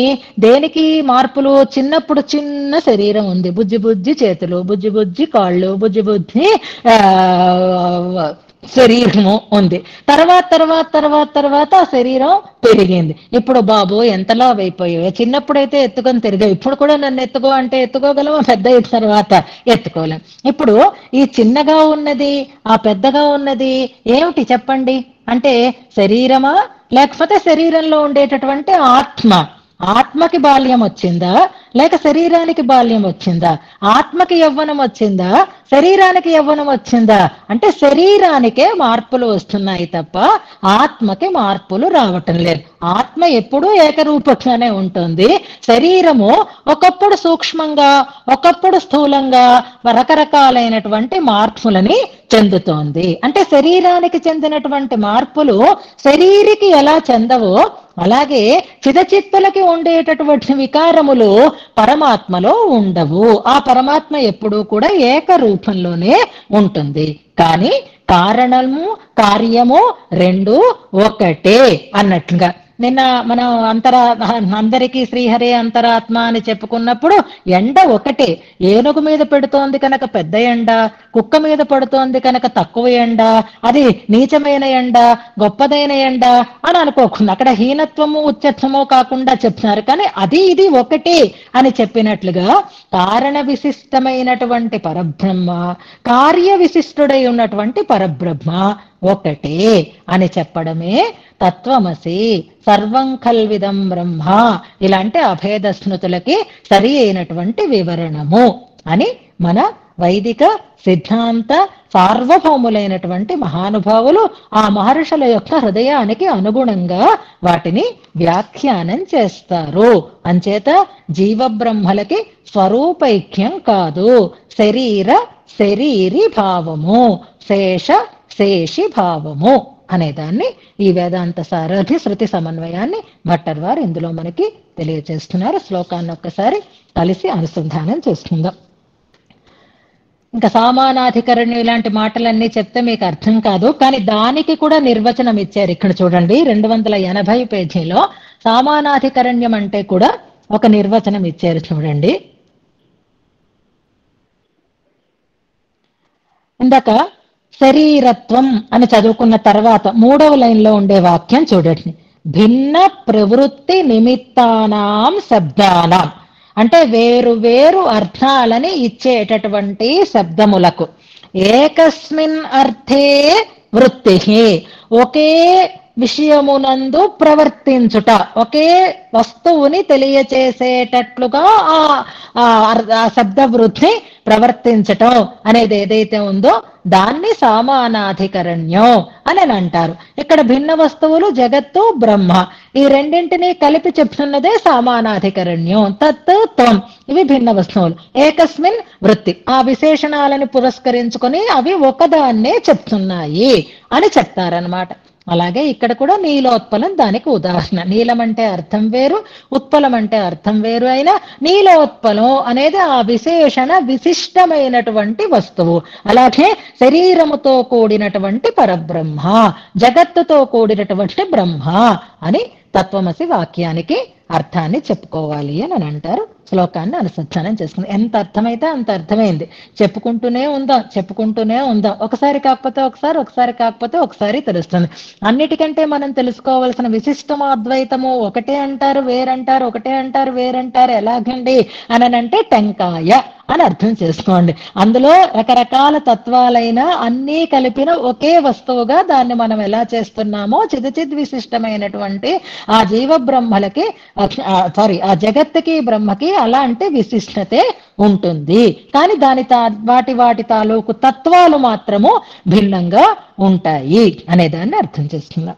దేనికి మార్పులు? చిన్నప్పుడు చిన్న శరీరం ఉంది, బుజ్జి బుజ్జి చేతులు, బుజ్జి బుజ్జి కాళ్ళు, బుజ్జి బుజ్జి ఆ శరీరము ఉంది. తర్వాత తర్వాత తర్వాత తర్వాత ఆ శరీరం పెరిగింది. ఇప్పుడు బాబు ఎంతలా అయిపోయావు, చిన్నప్పుడైతే ఎత్తుకొని తిరిగావు, ఇప్పుడు కూడా నన్ను ఎత్తుకో అంటే ఎత్తుకోగలమా? పెద్ద అయిన తర్వాత ఎత్తుకోలేం. ఇప్పుడు ఈ చిన్నగా ఉన్నది, ఆ పెద్దగా ఉన్నది ఏమిటి చెప్పండి? అంటే శరీరమా, లేకపోతే శరీరంలో ఉండేటటువంటి ఆత్మ? ఆత్మకి బాల్యం వచ్చిందా, లేక శరీరానికి బాల్యం వచ్చిందా? ఆత్మకి యవ్వనం వచ్చిందా, శరీరానికి యవ్వనం వచ్చిందా? అంటే శరీరానికే మార్పులు వస్తున్నాయి తప్ప ఆత్మకి మార్పులు రావటం లేదు. ఆత్మ ఎప్పుడూ ఏకరూపంగానే ఉంటుంది. శరీరము ఒకప్పుడు సూక్ష్మంగా, ఒకప్పుడు స్థూలంగా రకరకాలైనటువంటి మార్పులని చెందుతోంది. అంటే శరీరానికి చెందినటువంటి మార్పులు శరీరికి ఎలా చెందవో అలాగే చిదచిత్తులకి ఉండేటటువంటి వికారములు పరమాత్మలో ఉండవు. ఆ పరమాత్మ ఎప్పుడూ కూడా ఏకరూపంలోనే ఉంటుంది. కానీ కారణము కార్యము రెండు ఒకటే అన్నట్లుగా నిన్న మనం అందరికీ శ్రీహరే అంతరాత్మ అని చెప్పుకున్నప్పుడు ఎండ ఒకటే. ఏనుగు మీద పెడుతోంది కనుక పెద్ద ఎండ, కుక్క మీద పడుతోంది కనుక తక్కువ ఎండ, అది నీచమైన ఎండ, గొప్పదైన ఎండ అని అనుకోకుండా అక్కడ హీనత్వము ఉచ్చత్వము కాకుండా చెప్తున్నారు. కానీ అది ఇది ఒకటే అని చెప్పినట్లుగా కారణ విశిష్టమైనటువంటి పరబ్రహ్మ, కార్య విశిష్టుడై ఉన్నటువంటి పరబ్రహ్మ ఒకటే అని చెప్పడమే తత్వమసి సర్వం కల్విదం బ్రహ్మ ఇలాంటి అభేద స్మృతులకి సరి అయినటువంటి వివరణము అని మన వైదిక సిద్ధాంత సార్వభౌములైనటువంటి మహానుభావులు ఆ మహర్షుల యొక్క హృదయానికి అనుగుణంగా వాటిని వ్యాఖ్యానం చేస్తారు. అంచేత జీవబ్రహ్మలకి స్వరూపైక్యం కాదు, శరీరి భావము, శేషి భావము అనేదాన్ని ఈ వేదాంత సారథి శృతి సమన్వయాన్ని భట్టర్ వారు ఇందులో మనకి తెలియజేస్తున్నారు. శ్లోకాన్ని ఒక్కసారి కలిసి అనుసంధానం చేసుకుందాం. ఇంకా సామానాధికరణ్యం ఇలాంటి మాటలన్నీ చెప్తే మీకు అర్థం కాదు, కానీ దానికి కూడా నిర్వచనం ఇచ్చారు. ఇక్కడ చూడండి 280 పేజీలో సామానాధికరణ్యం అంటే కూడా ఒక నిర్వచనం ఇచ్చారు. చూడండి, ఇందాక శరీరత్వం అని చదువుకున్న తర్వాత 3వ లైన్లో ఉండే వాక్యం చూడండి. భిన్న ప్రవృత్తి నిమిత్తానాం శబ్దానాం అంటే వేరు వేరు అర్థాలని ఇచ్చేటటువంటి శబ్దములకు ఏకస్మిన్ అర్థే వృత్తి, ఒకే విషయమునందు ప్రవర్తించుట, ఒకే వస్తువుని తెలియచేసేటట్లుగా ఆ శబ్ద వృత్తి ప్రవర్తించటం అనేది ఏదైతే ఉందో దాన్ని సామానాధికరణ్యం అని అంటారు. ఇక్కడ భిన్న వస్తువులు జగత్తు బ్రహ్మ ఈ రెండింటినీ కలిపి చెప్తున్నదే సామానాధికరణ్యం. తత్ త్వం ఇవి భిన్న వస్తువులు, ఏకస్మిన్ వృత్తి ఆ విశేషణాలని పురస్కరించుకొని అవి ఒకదాన్నే చెప్తున్నాయి అని చెప్తారనమాట. అలాగే ఇక్కడ కూడా నీలోత్పలం దానికి ఉదాహరణ. నీలం అంటే అర్థం వేరు, ఉత్పలం అంటే అర్థం వేరు అయినా నీలోత్పలం అనేది ఆ విశేషణ విశిష్టమైనటువంటి వస్తువు. అలాగే శరీరముతో కూడినటువంటి పరబ్రహ్మ, జగత్తుతో కూడినటువంటి బ్రహ్మ అని తత్వమసి వాక్యానికి అర్థాన్ని చెప్పుకోవాలి అని అంటారు. శ్లోకాన్ని అనుసంధానం చేసుకుంది. ఎంత అర్థమైతే అంత అర్థమైంది. చెప్పుకుంటూనే ఉందాం. ఒకసారి కాకపోతే ఒకసారి కాకపోతే ఒకసారి తెలుస్తుంది. అన్నిటికంటే మనం తెలుసుకోవాల్సిన విశిష్టమాద్వైతము ఒకటే అంటారు వేరంటారు, ఒకటే అంటారు వేరంటారు ఎలాగండి అని అంటే టెంకాయ అని అర్థం చేసుకోండి. అందులో రకరకాల తత్వాలైన అన్నీ కలిపిన ఒకే వస్తువుగా దాన్ని మనం ఎలా చేస్తున్నామో చిదచిద్ విశిష్టమైనటువంటి ఆ జీవ బ్రహ్మలకి ఆ జగత్తుకి బ్రహ్మకి అలాంటి విశిష్టతే ఉంటుంది. కానీ వాటి తాలూకు తత్వాలు మాత్రము భిన్నంగా ఉంటాయి అనేదాన్ని అర్థం చేసుకుందాం.